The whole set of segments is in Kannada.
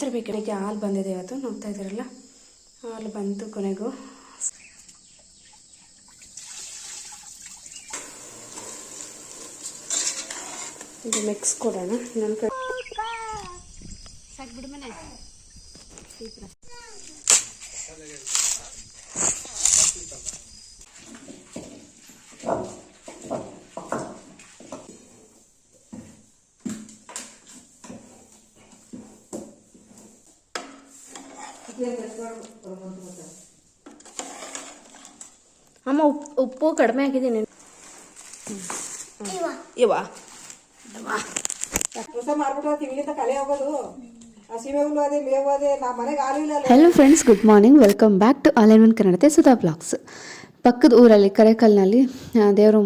ಥರ ಬೇಕಿಗೆ ಹಾಲು ಬಂದಿದೆ ಇವತ್ತು, ನೋಡ್ತಾ ಇದ್ದೀರಲ್ಲ, ಹಾಲು ಬಂತು ಕೊನೆಗೂ. ಇದು ಮಿಕ್ಸ್ ಕೊಡೋಣ. ಇನ್ನೊಂದು ಕಡೆ ಸಾಕ್ಬಿಡು ಮನೆ. ಅಮ್ಮ ಉಪ್ಪು ಕಡಿಮೆ ಆಗಿದ್ದೀನಿ. ಇವಾ hello friends, good morning. Welcome back to all in one ಕನ್ನಡತೆ ಸುಧಾ ಬ್ಲಾಗ್ಸ್. ಪಕ್ಕದ ಊರಲ್ಲಿ ಕರೆಕಲ್ನಲ್ಲಿ ದೇವರು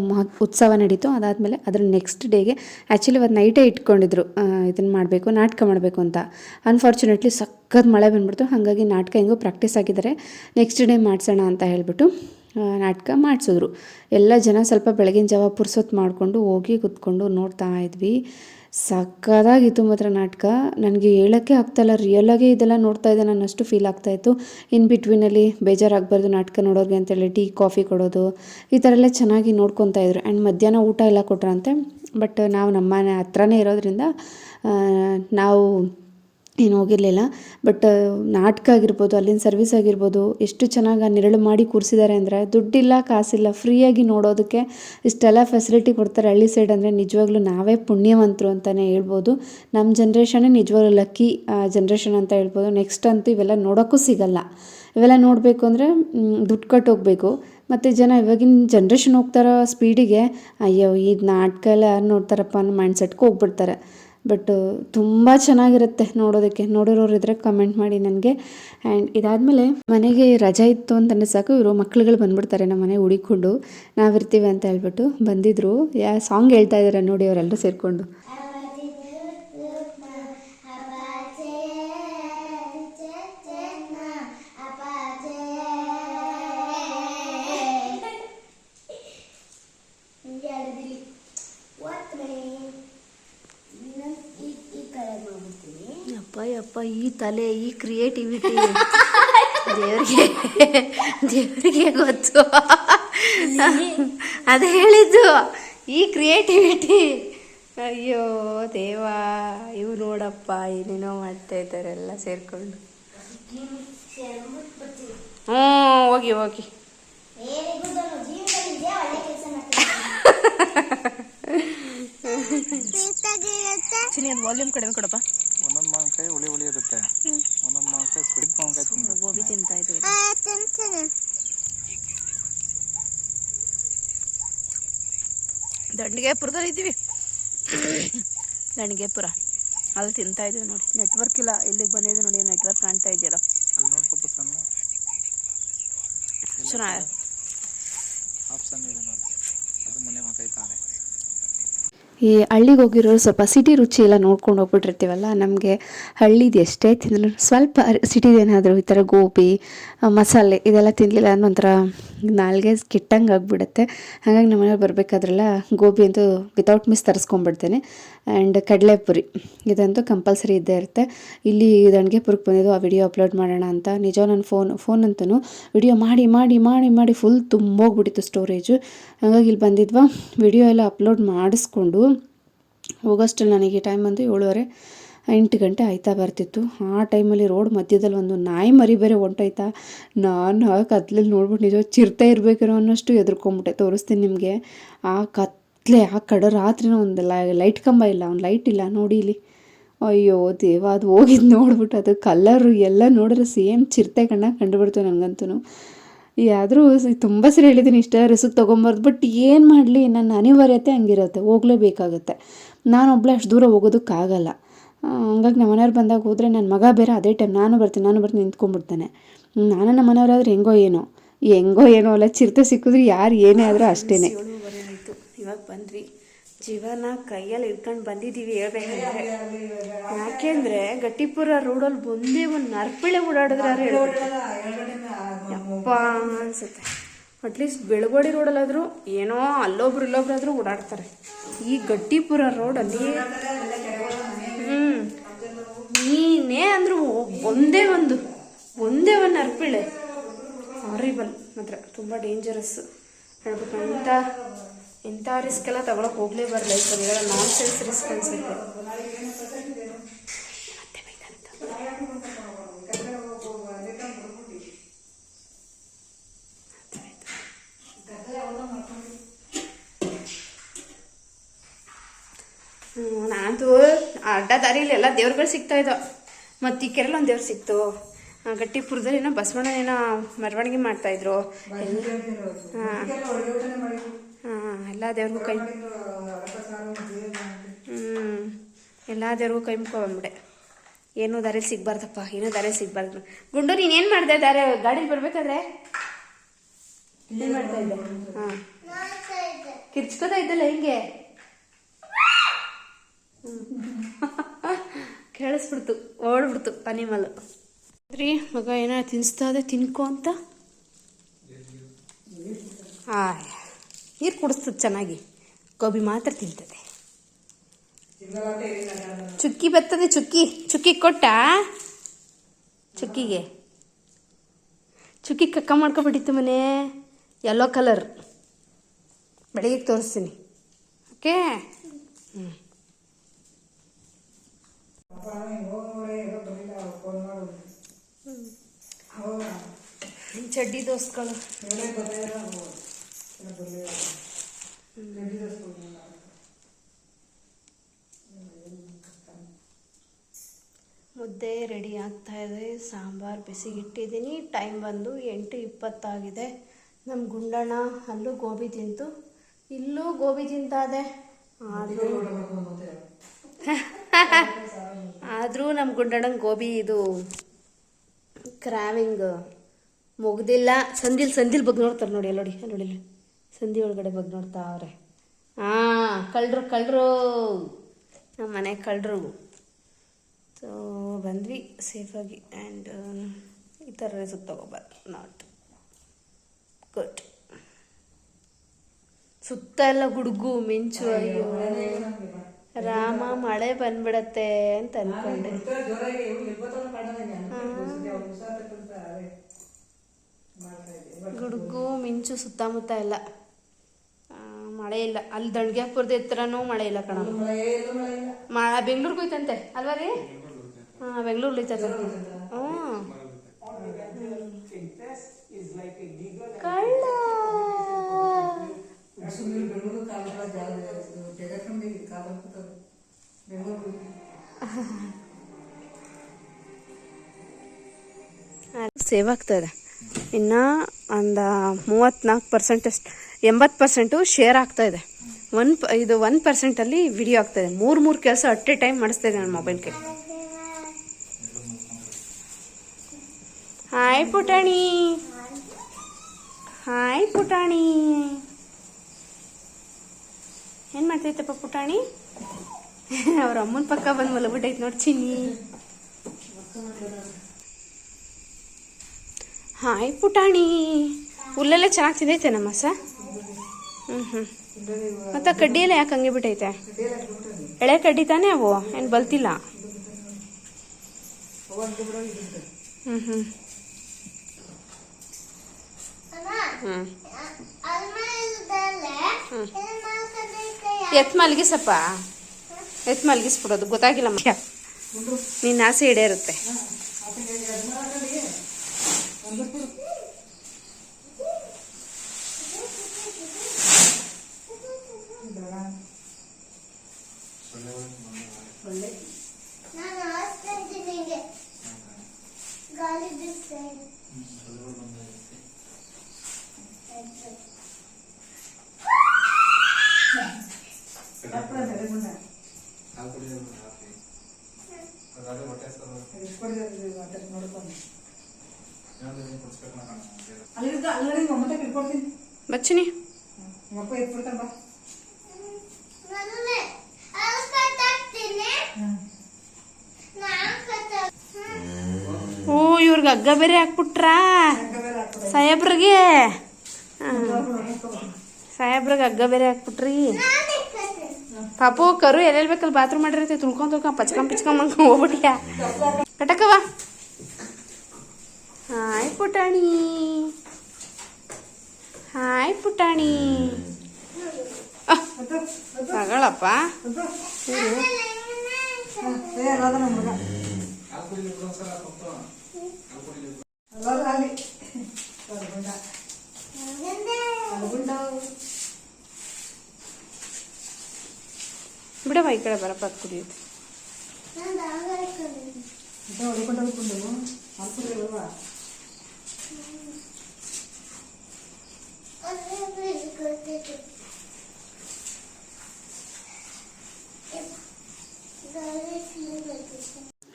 ಉತ್ಸವ ನಡೀತು. ಅದಾದಮೇಲೆ ಅದರ ನೆಕ್ಸ್ಟ್ ಡೇಗೆ ಆ್ಯಕ್ಚುಲಿ ಇವತ್ತು ನೈಟೇ ಇಟ್ಕೊಂಡಿದ್ರು ಇದನ್ನು ಮಾಡಬೇಕು, ನಾಟಕ ಮಾಡಬೇಕು ಅಂತ. ಅನ್ಫಾರ್ಚುನೇಟ್ಲಿ ಸಖತ್ ಮಳೆ ಬಂದ್ಬಿಡ್ತು. ಹಾಗಾಗಿ ನಾಟಕ ಹೆಂಗೋ ಪ್ರಾಕ್ಟೀಸ್ ಆಗಿದ್ದಾರೆ, ನೆಕ್ಸ್ಟ್ ಡೇ ಮಾಡಿಸೋಣ ಅಂತ ಹೇಳಿಬಿಟ್ಟು ನಾಟಕ ಮಾಡಿಸಿದ್ರು. ಎಲ್ಲ ಜನ ಸ್ವಲ್ಪ ಬೆಳಗಿನ ಜಾವ ಪುರ್ಸೊತ್ತು ಮಾಡಿಕೊಂಡು ಹೋಗಿ ಕೂತ್ಕೊಂಡು ನೋಡ್ತಾ ಇದ್ವಿ. ಸಕ್ಕದಾಗಿತ್ತು ಮಾತ್ರ ನಾಟಕ. ನನಗೆ ಹೇಳೋಕ್ಕೆ ಆಗ್ತಾಯಿಲ್ಲ, ರಿಯಲಾಗೆ ಇದೆಲ್ಲ ನೋಡ್ತಾ ಇದ್ದೆ ನಾನು, ಅಷ್ಟು ಫೀಲ್ ಆಗ್ತಾಯಿತ್ತು. ಇನ್ ಬಿಟ್ವೀನಲ್ಲಿ ಬೇಜಾರಾಗಬಾರ್ದು ನಾಟಕ ನೋಡೋರಿಗೆ ಅಂತೇಳಿ ಟೀ ಕಾಫಿ ಕೊಡೋದು, ಈ ಥರ ಎಲ್ಲ ಚೆನ್ನಾಗಿ ನೋಡ್ಕೊತಾ ಇದ್ರು. ಆ್ಯಂಡ್ ಮಧ್ಯಾಹ್ನ ಊಟ ಎಲ್ಲ ಕೊಟ್ರಂತೆ. ಬಟ್ ನಾವು ನಮ್ಮ ಮನೆ ಹತ್ರನೇ ಇರೋದ್ರಿಂದ ನಾವು ಏನು ಹೋಗಿರಲಿಲ್ಲ. ಬಟ್ ನಾಟಕ ಆಗಿರ್ಬೋದು, ಅಲ್ಲಿನ ಸರ್ವಿಸ್ ಆಗಿರ್ಬೋದು, ಎಷ್ಟು ಚೆನ್ನಾಗಿ ನೆರಳು ಮಾಡಿ ಕೂರಿಸಿದ್ದಾರೆ ಅಂದರೆ, ದುಡ್ಡಿಲ್ಲ ಕಾಸಿಲ್ಲ, ಫ್ರೀಯಾಗಿ ನೋಡೋದಕ್ಕೆ ಇಷ್ಟೆಲ್ಲ ಫೆಸಿಲಿಟಿ ಕೊಡ್ತಾರೆ ಹಳ್ಳಿ ಸೈಡ್ ಅಂದರೆ ನಿಜವಾಗ್ಲೂ ನಾವೇ ಪುಣ್ಯವಂತರು ಅಂತಲೇ ಹೇಳ್ಬೋದು. ನಮ್ಮ ಜನ್ರೇಷನ್ನೇ ನಿಜವಾಗ್ಲೂ ಲಕ್ಕಿ ಜನ್ರೇಷನ್ ಅಂತ ಹೇಳ್ಬೋದು. ನೆಕ್ಸ್ಟ್ ಅಂತೂ ಇವೆಲ್ಲ ನೋಡೋಕ್ಕೂ ಸಿಗಲ್ಲ. ಇವೆಲ್ಲ ನೋಡಬೇಕು ಅಂದರೆ ದುಡ್ಡು ಕಟ್ಟು ಹೋಗಬೇಕು. ಮತ್ತು ಜನ ಇವಾಗಿನ ಜನ್ರೇಷನ್ ಹೋಗ್ತಾರೋ ಸ್ಪೀಡಿಗೆ, ಅಯ್ಯೋ ಇದು ನಾಟಕ ಎಲ್ಲ ಯಾರು ನೋಡ್ತಾರಪ್ಪ ಅನ್ನೋ ಮೈಂಡ್ಸೆಟ್ಗೆ ಹೋಗ್ಬಿಡ್ತಾರೆ. ಬಟ್ ತುಂಬ ಚೆನ್ನಾಗಿರುತ್ತೆ ನೋಡೋದಕ್ಕೆ. ನೋಡಿರೋರು ಇದ್ದರೆ ಕಮೆಂಟ್ ಮಾಡಿ ನನಗೆ. ಆ್ಯಂಡ್ ಇದಾದಮೇಲೆ ಮನೆಗೆ ರಜೆ ಇತ್ತು ಅಂತಂದರೆ ಸಾಕು, ಇವರು ಮಕ್ಳುಗಳು ಬಂದುಬಿಡ್ತಾರೆ ನಮ್ಮ ಮನೆ ಹುಡಿಕೊಂಡು, ನಾವಿರ್ತೀವಿ ಅಂತ ಹೇಳ್ಬಿಟ್ಟು ಬಂದಿದ್ದರು. ಸಾಂಗ್ ಹೇಳ್ತಾ ಇದ್ದಾರೆ ನೋಡಿ ಅವರೆಲ್ಲರೂ ಸೇರಿಕೊಂಡು. ಯಪ್ಪ ಈ ತಲೆ, ಈ ಕ್ರಿಯೇಟಿವಿಟಿ ದೇವರಿಗೆ ಗೊತ್ತು. ಅದು ಹೇಳಿದ್ದು ಈ ಕ್ರಿಯೇಟಿವಿಟಿ. ಅಯ್ಯೋ ದೇವಾ, ಇವು ನೋಡಪ್ಪ ಏನೇನೋ ಮಾಡ್ತಾ ಇದ್ದಾರೆ ಎಲ್ಲ ಸೇರಿಕೊಂಡು. ಹೋಗಿ ಹೋಗಿ ವಾಲ್ಯೂಮ್ ಕಡಿಮೆ ಕೊಡಪ್ಪ. ಒಂದೊಂದು ಮಾವಿನಕಾಯಿ ಹುಳಿ ಇರುತ್ತೆ, ಒಂದೊಂದು ಮಾವಿನಕಾಯಿ ಸ್ವೀಟ್ ಮಾವಿನಕಾಯಿ ಗೋಬಿ ತಿಂತಾ ಇದ್ದೀವಿ. ದಂಡಿಗೆಪುರದಲ್ಲಿ ಇದ್ದೀವಿ, ದಂಡಿಗೆಪುರ ಅಲ್ಲಿ ತಿಂತಾ ಇದ್ದೀವಿ ನೋಡಿ. ನೆಟ್ವರ್ಕ್ ಇಲ್ಲ, ಇಲ್ಲಿಗೆ ಬಂದಿದ್ದೀವಿ ನೋಡಿ, ನೆಟ್ವರ್ಕ್ ಕಾಣ್ತಾ ಇದೆಯಲ್ಲ ಅಲ್ಲಿ ನೋಡ್ಕೊತ ಸಣ್ಣ ಚೆನ್ನಾಗಿ ಆಪ್ಷನ್ ಇದೆ ನೋಡಿ, ಅದು ಮನೆ ಮಾತಾಯ್ತಾನೆ. ಈ ಹಳ್ಳಿಗೆ ಹೋಗಿರೋರು ಸ್ವಲ್ಪ ಸಿಟಿ ರುಚಿ ಎಲ್ಲ ನೋಡ್ಕೊಂಡು ಹೋಗ್ಬಿಟ್ಟಿರ್ತೀವಲ್ಲ, ನಮಗೆ ಹಳ್ಳಿದು ಎಷ್ಟೇ ತಿಂದ್ರು ಸ್ವಲ್ಪ ಸಿಟಿದೇನಾದರೂ ಈ ಥರ ಗೋಬಿ ಮಸಾಲೆ ಇದೆಲ್ಲ ತಿನ್ನಲಿಲ್ಲ ಅನ್ನೋ ಒಂಥರ ನಾಲ್ಗೆ ಕೆಟ್ಟಂಗೆ ಆಗಿಬಿಡುತ್ತೆ. ಹಾಗಾಗಿ ನಮ್ಮ ಮನೆಯವ್ರು ಬರಬೇಕಾದ್ರೆಲ್ಲ ಗೋಬಿ ಅಂತೂ ವಿತೌಟ್ ಮಿಸ್ ತರಿಸ್ಕೊಂಡ್ಬಿಡ್ತೇನೆ. ಆ್ಯಂಡ್ ಕಡಲೆಪುರಿ ಇದಂತೂ ಕಂಪಲ್ಸರಿ ಇದ್ದೇ ಇರುತ್ತೆ. ಇಲ್ಲಿ ದಂಡಿಗೆಪುರಕ್ಕೆ ಬಂದಿದ್ದು ಆ ವಿಡಿಯೋ ಅಪ್ಲೋಡ್ ಮಾಡೋಣ ಅಂತ. ನಿಜ ನನ್ನ ಫೋನ್ ಅಂತೂ ವಿಡಿಯೋ ಮಾಡಿ ಮಾಡಿ ಮಾಡಿ ಮಾಡಿ ಫುಲ್ ತುಂಬೋಗ್ಬಿಟ್ಟಿತ್ತು ಸ್ಟೋರೇಜು. ಹಾಗಾಗಿ ಇಲ್ಲಿ ಬಂದಿದ್ವಾ ವಿಡಿಯೋ ಎಲ್ಲ ಅಪ್ಲೋಡ್ ಮಾಡಿಸ್ಕೊಂಡು ಹೋಗೋಷ್ಟರಲ್ಲಿ ನನಗೆ ಟೈಮ್ ಬಂದು 7:30 ಗಂಟೆ ಆಯ್ತಾ ಬರ್ತಿತ್ತು. ಆ ಟೈಮಲ್ಲಿ ರೋಡ್ ಮಧ್ಯದಲ್ಲಿ ಒಂದು ನಾಯಿ ಮರಿ ಬೇರೆ ಹೊಂಟೋಯ್ತಾ. ನಾನು ಆ ಕತ್ಲಲ್ಲಿ ನೋಡ್ಬಿಟ್ಟು ನಿಜ ಚಿರತೆ ಇರಬೇಕೇನೋ ಅನ್ನೋಷ್ಟು ಎದುರ್ಕೊಂಬಿಟ್ಟೆ. ತೋರಿಸ್ತೀನಿ ನಿಮಗೆ. ಆ ಕತ್ಲೆ, ಆ ಕಡೆ ರಾತ್ರಿನ ಒಂದು ಲೈಟ್ ಕಂಬ ಇಲ್ಲ, ಒಂದು ಲೈಟ್ ಇಲ್ಲ ನೋಡಿ ಇಲ್ಲಿ. ಅಯ್ಯೋ ದೇವ, ಅದು ಹೋಗಿದ್ದು ನೋಡ್ಬಿಟ್ಟು ಅದು ಕಲ್ಲರು ಎಲ್ಲ ನೋಡಿದ್ರೆ ಸೇಮ್ ಚಿರತೆ ಕಂಡುಬಿಡ್ತು ನನಗಂತೂ. ಆದರೂ ತುಂಬ ಸರಿ ಹೇಳಿದ್ದೀನಿ ಇಷ್ಟ ರಿಸ್ಕ್ ತೊಗೊಂಬಾರ್ದು. ಬಟ್ ಏನು ಮಾಡಲಿ, ನನ್ನ ಅನಿವಾರ್ಯತೆ ಹಂಗಿರುತ್ತೆ, ಹೋಗಲೇಬೇಕಾಗತ್ತೆ. ನಾನೊಬ್ಬಳೇ ಅಷ್ಟು ದೂರ ಹೋಗೋದಕ್ಕಾಗಲ್ಲ. ಹಂಗಾಗಿ ನಮ್ಮ ಮನೆಯವ್ರು ಬಂದಾಗ ಹೋದರೆ ನನ್ನ ಮಗ ಬೇರೆ ಅದೇ ಟೈಮ್ ನಾನು ಬರ್ತೀನಿ ನಿಂತ್ಕೊಂಡ್ಬಿಡ್ತಾನೆ. ನಾನು ನಮ್ಮ ಮನೆಯವರಾದ್ರೆ ಹೆಂಗೋ ಏನೋ ಅಲ್ಲ, ಚಿರತೆ ಸಿಕ್ಕಿದ್ರೆ ಯಾರು ಏನೇ ಆದರೂ ಅಷ್ಟೇ. ಆಯಿತು, ಇವಾಗ ಬಂದ್ವಿ. ಜೀವನ ಕೈಯಲ್ಲಿ ಇಟ್ಕೊಂಡು ಬಂದಿದ್ದೀವಿ ಹೇಳ್ಬೇಕಂದ್ರೆ. ಯಾಕೆಂದರೆ ಗಟ್ಟಿಪುರ ರೋಡಲ್ಲಿ ಬಂದೇ ಒಂದು ನರ್ಪಿಳೆ ಓಡಾಡಿದ್ರೆ ಯಪ್ಪ ಅನಿಸುತ್ತೆ. ಅಟ್ಲೀಸ್ಟ್ ಬೆಳಗೋಡಿ ರೋಡಲ್ಲಾದರೂ ಏನೋ ಅಲ್ಲೊಬ್ರು ಇಲ್ಲೊಬ್ರಾದರೂ ಓಡಾಡ್ತಾರೆ. ಈ ಗಟ್ಟಿಪುರ ರೋಡಲ್ಲಿ ನೀನೇ ಅಂದ್ರು ಒಂದೇ ಒಂದು ಅರ್ಪಿಳೆ ಹಾರಿಬಲ್ ಮಾತ್ರ ತುಂಬ ಡೇಂಜರಸ್ ಹೇಳ್ಬೇಕು. ಇಂಥ ರಿಸ್ಕ್ ಎಲ್ಲ ತಗೊಳಕ್ ಹೋಗ್ಲೇಬಾರ್ದು ಲೈಫಲ್ಲಿ. ಇವೆಲ್ಲ ನಾನ್ ಸೆನ್ಸ್ ರಿಸ್ಕ್ ಅನ್ಸುತ್ತೆ. ನಾನಂತೂ ಅಡ್ಡ ದಾರಿಲಿ ಎಲ್ಲ ದೇವ್ರುಗಳು ಸಿಗ್ತಾ ಇದ್ದೋ. ಮತ್ತು ಈ ಕೆರೆಲ್ಲ ಒಂದು ದೇವ್ರು ಸಿಕ್ತು. ಗಟ್ಟಿಪುರದಲ್ಲಿ ಏನೋ ಬಸವಣ್ಣ ಏನೋ ಮೆರವಣಿಗೆ ಮಾಡ್ತಾಯಿದ್ರು. ಎಲ್ಲ ದೇವ್ರಿಗೂ ಕೈ ಎಲ್ಲ ದೇವ್ರಿಗೂ ಕೈ ಮುಕ್ಕೊಂಬಿಡೆ. ಏನೂ ದಾರಿಲಿ ಸಿಗ್ಬಾರ್ದಪ್ಪ, ಏನೂ ದಾರಿಲಿ ಸಿಗ್ಬಾರ್ದು. ಗುಂಡು ನೀನೇನು ಮಾಡಿದೆ ಗಾಡೀಲಿ ಬರ್ಬೇಕಾದ್ರೆ? ಏನು ಮಾಡ್ತಾ ಇದ್ದೆ? ಹಾಂ, ಕಿರ್ಚ್ಕೋತಾ ಇದ್ದಲ್ಲ ಹಿಂಗೆ ಕೇಳಿಸ್ಬಿಡ್ತು, ಓಡ್ಬಿಡ್ತು ಅನಿಮಲ್. ಮಗ ಏನೋ ತಿನ್ನಿಸ್ತದೆ, ತಿನ್ಕೋ ಅಂತ. ನೀರು ಕುಡಿಸ್ತದೆ ಚೆನ್ನಾಗಿ. ಗೋಬಿ ಮಾತ್ರ ತಿಂತದೆ. ಚುಕ್ಕಿ ಬರ್ತದೆ, ಚುಕ್ಕಿ ಕೊಟ್ಟ ಚುಕ್ಕಿಗೆ ಕಕ್ಕ ಮಾಡ್ಕೊಬಿಟ್ಟಿತ್ತು ಮನೆ. ಯೆಲ್ಲೋ ಕಲರ್ ಬೆಳಗ್ಗೆ ತೋರಿಸ್ತೀನಿ. ಓಕೆ. ಚಡ್ಡಿ ದೋಸ್ತ್ಗಳು ಮುದ್ದೆ ರೆಡಿ ಆಗ್ತಾ ಇದೆ. ಸಾಂಬಾರು ಬಿಸಿಗಿಟ್ಟಿದ್ದೀನಿ. ಟೈಮ್ ಬಂದು 8:20 ನಮ್ಮ ಗುಂಡಣ್ಣ ಅಲ್ಲೂ ಗೋಬಿ ತಿಂತು, ಇಲ್ಲೂ ಗೋಬಿ ತಿಂತಾದೆ. ಆದರೂ ನಮ್ಮ ಗುಂಡಣ್ಣಂಗೆ ಗೋಬಿ ಇದು ಕ್ರಾವಿಂಗ್ ಮುಗ್ದಿಲ್ಲ. ಸಂದಿಲ್ ಬಗ್ಗೆ ನೋಡ್ತಾರೆ ನೋಡಿ, ನೋಡಿ ನೋಡಿ, ಸಂಧಿ ಒಳಗಡೆ ಬಗ್ಗೆ ನೋಡ್ತಾ ಅವ್ರೆ. ಕಳ್ಳರು ನಮ್ಮ ಮನೆ ಕಳ್ಳರು. ಸೊ ಬಂದ್ವಿ ಸೇಫಾಗಿ. ಆ್ಯಂಡ್ ಈ ಥರ ರಿಸ್ಕ್ ತಗೋಬಾರ್ದು, ನಾಟ್ ಗುಡ್. ಸುತ್ತ ಎಲ್ಲ ಗುಡುಗು ಮಿಂಚು. ಅಯ್ಯೋ ರಾಮ, ಮಳೆ ಬಂದ್ಬಿಡತ್ತೆ ಅಂತ ಅನ್ಕೊಂಡೆ. ಗುಡುಗು ಮಿಂಚು ಸುತ್ತಮುತ್ತ ಎಲ್ಲ. ಮಳೆ ಇಲ್ಲ. ಅಲ್ಲಿ ದಂಡ್ಗ್ಯಾಪುರದ ಎತ್ತರನೂ ಮಳೆ ಇಲ್ಲ ಕಣ. ಬೆಂಗ್ಳೂರ್ಗೆ ಹೋಯ್ತಂತೆ ಅಲ್ವಾ ರೀ? ಹಾಂ, ಬೆಂಗ್ಳೂರ್ಗೆ ಹೋಯ್ತಂತೆ. ಕಳ್ಳ ಸೇವ್ ಆಗ್ತಾ ಇದೆ. ಇನ್ನು ಒಂದು 34% ಅಷ್ಟು, 80% ಶೇರ್ ಆಗ್ತಾ ಇದೆ. 1% ವಿಡಿಯೋ ಆಗ್ತಾ ಇದೆ. 3 ಕೆಲಸ ಅಟ್ ಎ ಟೈಮ್ ಮಾಡಿಸ್ತಾ ಇದೆ ನನ್ನ ಮೊಬೈಲ್ಗೆ. ಹಾಯ್ ಪುಟಾಣಿ, ಹಾಯ್ ಪುಟಾಣಿ. ಏನು ಮಾಡ್ತೈತಪ್ಪ ಪುಟಾಣಿ? ಅವ್ರ ಅಮ್ಮನ ಪಕ್ಕ ಬಂದು ಮಲಗ್ಬಿಟ್ಟೈತೆ ನೋಡಿ ಚಿನ್ನಿ. ಹಾಯ್ ಪುಟಾಣಿ. ಹುಲ್ಲೆಲ್ಲ ಚೆನ್ನಾಗಿ ತಿಂದೈತೆ ನಮ್ಮ ಸ. ಮತ್ತು ಕಡ್ಡಿ ಎಲ್ಲ ಯಾಕೆ ಹಂಗೆ ಬಿಟ್ಟೈತೆ? ಎಳೆ ಕಡ್ಡಿ ತಾನೇ ಅವು, ಏನು ಬಲ್ತಿಲ್ಲ. ಎತ್ ಮಲಗಿಸಪ್ಪ, ಎತ್ ಮಲಗಿಸ್ಬಿಡೋದು ಗೊತ್ತಾಗಿಲ್ಲ. ನಿನ್ನ ಆಸೆ ಇಡೇ ಇರುತ್ತೆ. ಬಚ್ಚಿನಿ ಓ, ಇವ್ರಿಗೆ ಹಗ್ಗ ಬೇರೆ ಹಾಕ್ಬಿಟ್ರಾ ಸಾಹೇಬ್ರಿಗೆ? ಸಾಹೇಬ್ರಿಗೆ ಹಗ್ಗ ಬೇರೆ ಹಾಕ್ಬಿಟ್ರಿ. ಪಾಪು ಕರು ಎಲ್ಲೆಲ್ಲಿ ಬೇಕಲ್ಲಿ ಬಾತ್ರೂಮ್ ಮಾಡಿರತ್ತೆ ತುಳ್ಕೊಂಡ್ ಪಚ್ಕೊಂಡ್ ಹೋಗ್ಬಿಟ್ಟಿಯಾ ಕಟಕವ. ಹಾಯ್ ಪುಟಾಣಿ, ಹಾಯ್ ಪುಟಾಣಿ. ತಗಳಪ್ಪ. ಬಿಡವ ಈ ಕಡೆ ಬರಪ್ಪ ಕುಡಿಯುತ್ತೆ.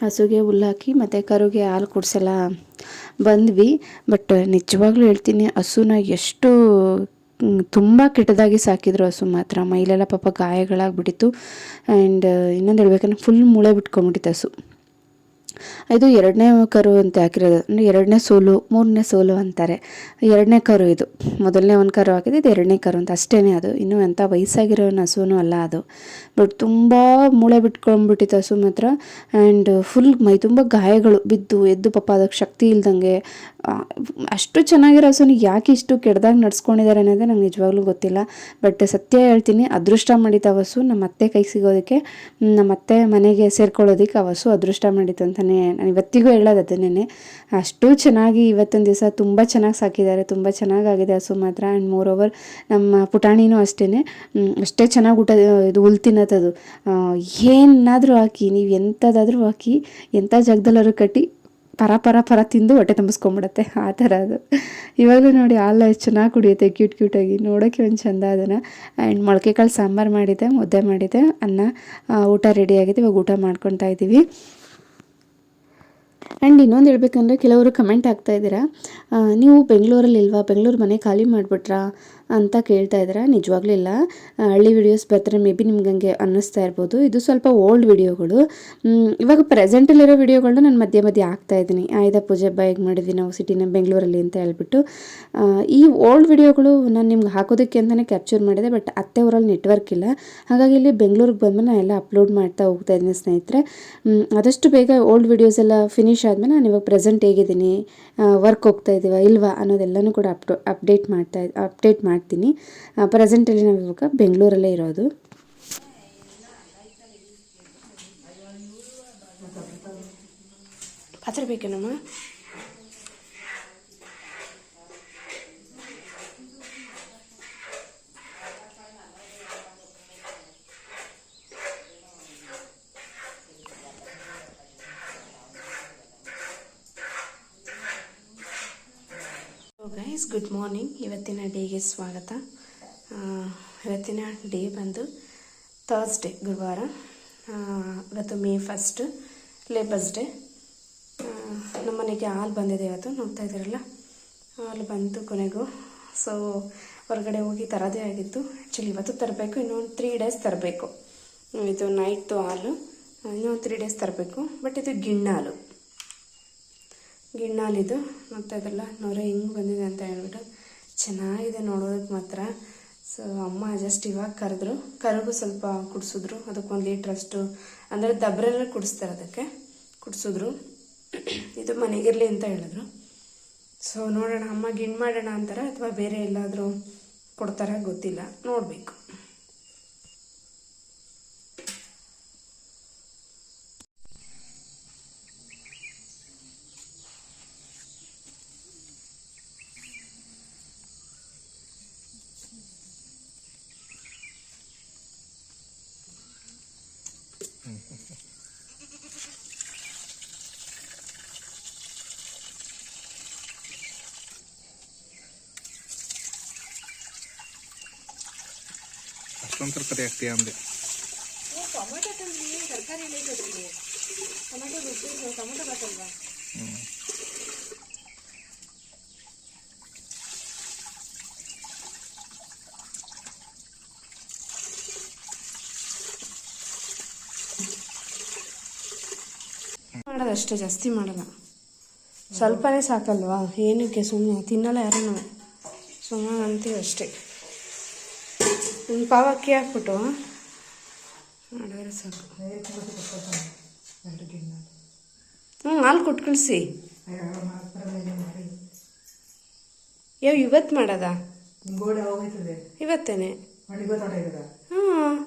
ಹಸುಗೆ ಹುಲ್ಲು ಹಾಕಿ ಮತ್ತು ಕರುಗೆ ಹಾಲು ಕುಡಿಸೆಲ್ಲ ಬಂದ್ವಿ. ಬಟ್ ನಿಜವಾಗ್ಲೂ ಹೇಳ್ತೀನಿ, ಹಸುನ ಎಷ್ಟು ತುಂಬ ಕೆಟ್ಟದಾಗಿ ಸಾಕಿದ್ರು. ಹಸು ಮಾತ್ರ ಮೈಲೆಲ್ಲ ಪಾಪ ಗಾಯಗಳಾಗ್ಬಿಟ್ಟಿತ್ತು. ಆ್ಯಂಡ್ ಇನ್ನೊಂದು ಹೇಳ್ಬೇಕಂದ್ರೆ ಫುಲ್ ಮೂಳೆ ಬಿಟ್ಕೊಂಬಿಟ್ಟಿತ್ತು ಹಸು. ಇದು 2ನೇ ಕರು ಅಂತ ಹಾಕಿರೋದು, ಅಂದರೆ 2ನೇ ಸೋಲು 3ನೇ ಸೋಲು ಅಂತಾರೆ. 2ನೇ ಕರು ಇದು. ಮೊದಲನೇ ಒಂದು ಕರು ಹಾಕಿದೆ, ಇದು 2ನೇ ಕರು ಅಂತ ಅಷ್ಟೇ. ಅದು ಇನ್ನೂ ಎಂಥ ವಯಸ್ಸಾಗಿರೋ ಹಸುನೂ ಅಲ್ಲ ಅದು. ಬಟ್ ತುಂಬ ಮೂಳೆ ಬಿಟ್ಕೊಂಡ್ಬಿಟ್ಟಿತ್ತು ಹಸು ಮಾತ್ರ. ಆ್ಯಂಡ್ ಫುಲ್ ಮೈ ತುಂಬ ಗಾಯಗಳು ಬಿದ್ದು ಎದ್ದು ಪಾಪ ಅದಕ್ಕೆ ಶಕ್ತಿ ಇಲ್ದಂಗೆ. ಅಷ್ಟು ಚೆನ್ನಾಗಿರೋ ಹಸುನ ಯಾಕೆ ಇಷ್ಟು ಕೆಟ್ಟದಾಗಿ ನಡ್ಸ್ಕೊಂಡಿದ್ದಾರೆ ಅನ್ನೋದೇ ನಂಗೆ ನಿಜವಾಗ್ಲೂ ಗೊತ್ತಿಲ್ಲ. ಬಟ್ ಸತ್ಯ ಹೇಳ್ತೀನಿ, ಅದೃಷ್ಟ ಮಾಡಿತ್ತು ಆ ಹಸು ನಮ್ಮ ಅತ್ತೆ ಕೈಗೆ ಸಿಗೋದಕ್ಕೆ, ನಮ್ಮ ಅತ್ತೆ ಮನೆಗೆ ಸೇರ್ಕೊಳ್ಳೋದಕ್ಕೆ ಆ ಹಸು ಅದೃಷ್ಟ ಮಾಡಿತ್ತು ಅಂತಲೇ ನಾನು ಇವತ್ತಿಗೂ ಹೇಳೋದು ಅದನ್ನೇ. ಅಷ್ಟು ಚೆನ್ನಾಗಿ ಇವತ್ತೊಂದು ದಿವಸ ತುಂಬ ಚೆನ್ನಾಗಿ ಸಾಕಿದ್ದಾರೆ, ತುಂಬ ಚೆನ್ನಾಗಾಗಿದೆ ಹಸು ಮಾತ್ರ. ಆ್ಯಂಡ್ ಮೋರ್ ಓವರ್ ನಮ್ಮ ಪುಟಾಣಿನೂ ಅಷ್ಟೇ ಚೆನ್ನಾಗಿ ಊಟ ಇದು ಹುಲ್ ತಿನ್ನತ್ತದು. ಏನಾದರೂ ಹಾಕಿ, ನೀವು ಎಂಥದ್ದಾದರೂ ಹಾಕಿ, ಎಂಥ ಜಾಗದಲ್ಲಾದ್ರು ಕಟ್ಟಿ ಪರ ತಿಂದು ಹೊಟ್ಟೆ ತುಂಬಿಸ್ಕೊಂಬಿಡತ್ತೆ, ಆ ಥರ ಅದು. ಇವಾಗಲೂ ನೋಡಿ ಹಾಲು ಎಷ್ಟು ಚೆನ್ನಾಗಿ ಕುಡಿಯುತ್ತೆ, ಕ್ಯೂಟಾಗಿ ನೋಡೋಕ್ಕೆ ಒಂದು ಚೆಂದ ಅದನ್ನು. ಆ್ಯಂಡ್ ಮೊಳಕೆ ಕಾಳು ಸಾಂಬಾರು ಮಾಡಿದ್ದೆ, ಮುದ್ದೆ ಮಾಡಿದ್ದೆ, ಅನ್ನ, ಊಟ ರೆಡಿಯಾಗಿದೆ. ಇವಾಗ ಊಟ ಮಾಡ್ಕೊತಾ ಇದ್ದೀವಿ. ಆ್ಯಂಡ್ ಇನ್ನೊಂದು ಹೇಳ್ಬೇಕಂದ್ರೆ, ಕೆಲವರು ಕಮೆಂಟ್ ಆಗ್ತಾಯಿದ್ದೀರಾ, ನೀವು ಬೆಂಗಳೂರಲ್ಲಿ ಇಲ್ವಾ, ಬೆಂಗಳೂರು ಮನೆ ಖಾಲಿ ಮಾಡಿಬಿಟ್ರಾ ಅಂತ ಕೇಳ್ತಾ ಇದ್ದೀರಾ. ನಿಜವಾಗ್ಲೂ ಇಲ್ಲ, ಹಳ್ಳಿ ವಿಡಿಯೋಸ್ ಬರ್ತಾರೆ, ಮೇ ಬಿ ನಿಮ್ಗೆ ಹಂಗೆ ಅನ್ನಿಸ್ತಾ ಇರ್ಬೋದು. ಇದು ಸ್ವಲ್ಪ ಓಲ್ಡ್ ವಿಡಿಯೋಗಳು. ಇವಾಗ ಪ್ರೆಸೆಂಟಲ್ಲಿರೋ ವಿಡಿಯೋಗಳನ್ನ ನಾನು ಮಧ್ಯೆ ಹಾಕ್ತಾಯಿದ್ದೀನಿ. ಆಯುಧ ಪೂಜೆ ಹಬ್ಬ ಹೇಗೆ ಮಾಡಿದ್ವಿ ನಾವು ಸಿಟಿನ ಬೆಂಗಳೂರಲ್ಲಿ ಅಂತ ಹೇಳ್ಬಿಟ್ಟು. ಈ ಓಲ್ಡ್ ವಿಡಿಯೋಗಳು ನಾನು ನಿಮ್ಗೆ ಹಾಕೋದಕ್ಕೆ ಅಂತಲೇ ಕ್ಯಾಪ್ಚರ್ ಮಾಡಿದೆ. ಬಟ್ ಅತ್ತೆ ಊರಲ್ಲಿ ನೆಟ್ವರ್ಕ್ ಇಲ್ಲ, ಹಾಗಾಗಿ ಇಲ್ಲಿ ಬೆಂಗಳೂರಿಗೆ ಬಂದಮೇಲೆ ನಾನು ಎಲ್ಲ ಅಪ್ಲೋಡ್ ಮಾಡ್ತಾ ಹೋಗ್ತಾ ಇದ್ದೀನಿ ಸ್ನೇಹಿತರೆ. ಆದಷ್ಟು ಬೇಗ ಓಲ್ಡ್ ವಿಡಿಯೋಸ್ ಎಲ್ಲ ಫಿನಿಶ್ ಆದಮೇಲೆ ನಾನು ಇವಾಗ ಪ್ರೆಸೆಂಟ್ ಹೇಗಿದ್ದೀನಿ, ವರ್ಕ್ ಹೋಗ್ತಾ ಇದ್ದೀವ ಇಲ್ವಾ ಅನ್ನೋದೆಲ್ಲನೂ ಕೂಡ ಅಪ್ಡೇಟ್ ಮಾಡ್ತೀನಿ. ಪ್ರೆಸೆಂಟಲ್ಲಿ ನಾವು ಇವಾಗ ಬೆಂಗಳೂರಲ್ಲೇ ಇರೋದು. ಪಾತ್ರೆ ಬೇಕೇನಮ್ಮ? Guys, good morning. ಇವತ್ತಿನ ಡೇಗೆ ಸ್ವಾಗತ. ಇವತ್ತಿನ ಡೇ ಬಂದು ಥರ್ಸ್ಡೇ, ಗುರುವಾರ. ಇವತ್ತು May 1 ಲೇಬರ್ಸ್ ಡೇ. ನಮ್ಮ ಮನೆಗೆ ಹಾಲು ಬಂದಿದೆ ಇವತ್ತು, ನೋಡ್ತಾ ಇದ್ದೀರಲ್ಲ, ಹಾಲು ಬಂತು ಕೊನೆಗೂ. ಸೊ ಹೊರಗಡೆ ಹೋಗಿ ತರೋದೇ ಆಗಿತ್ತು. ಆ್ಯಕ್ಚುಲಿ ಇವತ್ತು ತರಬೇಕು, ಇನ್ನೊಂದು 3 days ತರಬೇಕು. ಇದು ನೈಟ್ದು ಹಾಲು, ಇನ್ನೊಂದು 3 days ತರಬೇಕು. ಬಟ್ ಇದು ಗಿಣ್ಣಾಲಿದು ನೋಡ್ತಾ ಇದ್ರಲ್ಲ, ನೊರೆ ಹಿಂಗೆ ಬಂದಿದೆ ಅಂತ ಹೇಳ್ಬಿಟ್ಟು ಚೆನ್ನಾಗಿದೆ ನೋಡೋದಕ್ಕೆ ಮಾತ್ರ. ಸೊ ಅಮ್ಮ ಜಸ್ಟ್ ಇವಾಗ ಕರುಗೂ ಸ್ವಲ್ಪ ಕುಡಿಸಿದ್ರು. ಅದಕ್ಕೊಂದು ಲೀಟ್ರಷ್ಟು, ಅಂದರೆ ದಬ್ರೆಲ್ಲ ಕುಡಿಸ್ತಾರೆ, ಅದಕ್ಕೆ ಕುಡಿಸಿದ್ರು. ಇದು ಮನೆಗಿರಲಿ ಅಂತ ಹೇಳಿದ್ರು. ಸೊ ನೋಡೋಣ, ಅಮ್ಮ ಗಿಣ್ಣು ಮಾಡೋಣ ಅಂತಾರೆ ಅಥವಾ ಬೇರೆ ಎಲ್ಲಾದರೂ ಕೊಡ್ತಾರ ಗೊತ್ತಿಲ್ಲ, ನೋಡಬೇಕು. ಅಷ್ಟೊಂದು ತರಕಾರಿ ಆಗ್ತೀಯ ಅಂದೆ. ಟೊಮೆಟೊ ತಂದ್ರಿ, ತರಕಾರಿ ಟೊಮೆಟೊ ಬೇಕಲ್ವಾ? ಮಾಡೋದಷ್ಟೇ, ಜಾಸ್ತಿ ಮಾಡಲ್ಲ, ಸ್ವಲ್ಪನೇ ಸಾಕಲ್ವಾ, ಏನಕ್ಕೆ ಸುಮ್ಮನೆ ತಿನ್ನಲ್ಲ ಯಾರೂ, ಸುಮ್ಮನೆ ಅಂತೀವಿ ಅಷ್ಟೇ. ಒಂದು ಪಾವ್ ಅಕ್ಕಿ ಹಾಕ್ಬಿಟ್ಟು ಮಾಡಿದ್ರೆ ಸಾಕು. ಹಾಲು ಕೊಟ್ಟು ಕಳಿಸಿ. ಇವತ್ತು ಮಾಡೋದಾ? ಇವತ್ತೇನೆ. ಹಾಂ,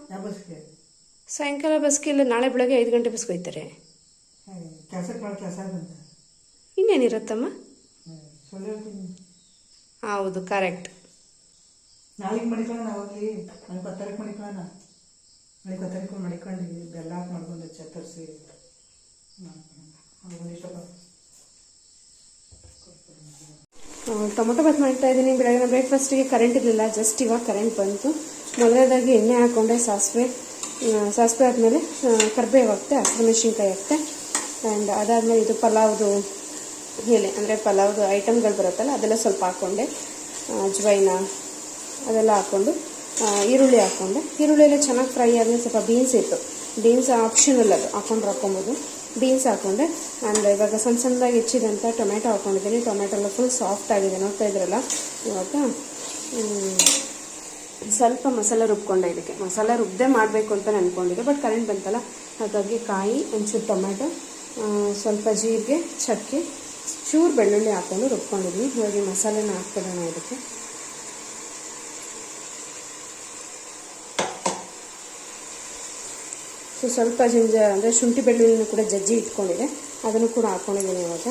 ಸಾಯಂಕಾಲ ಬಸ್ಗೆ ಇಲ್ಲ, ನಾಳೆ ಬೆಳಗ್ಗೆ 5 ಗಂಟೆ ಬಸ್ಗೆ ಹೋಗ್ತಾರೆ. ಇನ್ನೇನಿರುತ್ತಮ್ಮ? ಹೌದು, ಕರೆಕ್ಟ್. ನಾಳೆಗೆ ಮಡಿಕೊಳ್ಳೋಣ, ಹೋಗ್ಲಿ ನನಗೆ 10 ಮಡಿಕೊಳ್ಳೋಣ. ನನಗೆ 10 ಮಡಿಕೊಂಡು ಬೆಲ್ಲ ಹಾಕಿ ಮಾಡ್ಕೊಂಡು ಚತ್ತರಿಸಿ ಟೊಮೊಟೊ ಬಾತ್ ಮಾಡ್ತಾ ಇದ್ದೀನಿ. ಬೆಳಗಿನ ಬ್ರೇಕ್ಫಾಸ್ಟಿಗೆ ಕರೆಂಟ್ ಇರಲಿಲ್ಲ, ಜಸ್ಟ್ ಇವಾಗ ಕರೆಂಟ್ ಬಂತು. ಮೊದಲನೇದಾಗಿ ಎಣ್ಣೆ ಹಾಕ್ಕೊಂಡೆ, ಸಾಸಿವೆ ಆದಮೇಲೆ ಕರಿಬೇವು ಹಾಕ್ತೆ, ಹಸಿಮೆಣಸಿನ್ಕಾಯಿ ಹಾಕ್ತೆ. ಆ್ಯಂಡ್ ಅದಾದಮೇಲೆ ಇದು ಪಲಾವ್ದು ಎಲೆ, ಅಂದರೆ ಪಲಾವ್ದು ಐಟಮ್ಗಳು ಬರುತ್ತಲ್ಲ ಅದೆಲ್ಲ ಸ್ವಲ್ಪ ಹಾಕ್ಕೊಂಡೆ. ಅಜ್ವೈನ ಅದೆಲ್ಲ ಹಾಕ್ಕೊಂಡು ಈರುಳ್ಳಿ ಹಾಕ್ಕೊಂಡೆ. ಈರುಳ್ಳಿಯೆಲ್ಲ ಚೆನ್ನಾಗಿ ಫ್ರೈ ಆದಮೇಲೆ ಸ್ವಲ್ಪ ಬೀನ್ಸ್ ಇತ್ತು, ಬೀನ್ಸ್ ಆಪ್ಷನಲ್, ಅದು ಹಾಕ್ಕೊಂಡ್ರೆ ಹಾಕ್ಕೊಬೋದು. ಬೀನ್ಸ್ ಹಾಕ್ಕೊಂಡೆ. ಆ್ಯಂಡ್ ಇವಾಗ ಸಣ್ಣ ಸಣ್ಣದಾಗಿ ಹೆಚ್ಚಿದಂಥ ಟೊಮೆಟೊ ಹಾಕ್ಕೊಂಡಿದ್ದೀನಿ. ಟೊಮೆಟೊ ಎಲ್ಲ ಫುಲ್ ಸಾಫ್ಟ್ ಆಗಿದೆ, ನೋಡ್ತಾ ಇದ್ರಲ್ಲ. ಇವಾಗ ಸ್ವಲ್ಪ ಮಸಾಲೆ ರುಬ್ಕೊಂಡೆ. ಇದಕ್ಕೆ ಮಸಾಲೆ ರುಬ್ಬದೆ ಮಾಡಬೇಕು ಅಂತ ಅಂದ್ಕೊಂಡಿದ್ದೆ, ಬಟ್ ಕರೆಂಟ್ ಬಂತಲ್ಲ, ಹಾಗಾಗಿ ಕಾಯಿ, ಒಂಚೂರು ಟೊಮೆಟೊ, ಸ್ವಲ್ಪ ಜೀರಿಗೆ, ಚಕ್ಕೆ, ಚೂರು ಬೆಳ್ಳುಳ್ಳಿ ಹಾಕ್ಕೊಂಡು ರುಬ್ಕೊಂಡಿದ್ದೀನಿ. ಇವಾಗ ಮಸಾಲೆನ ಹಾಕ್ಬಿಡೋಣ ಇದಕ್ಕೆ. ಸೊ ಸ್ವಲ್ಪ ಅಂದರೆ ಶುಂಠಿ ಬೆಳ್ಳುಳ್ಳಿನೂ ಕೂಡ ಜಜ್ಜಿ ಇಟ್ಕೊಂಡಿದೆ, ಅದನ್ನು ಕೂಡ ಹಾಕ್ಕೊಂಡಿದ್ದೀನಿ ಇವಾಗ.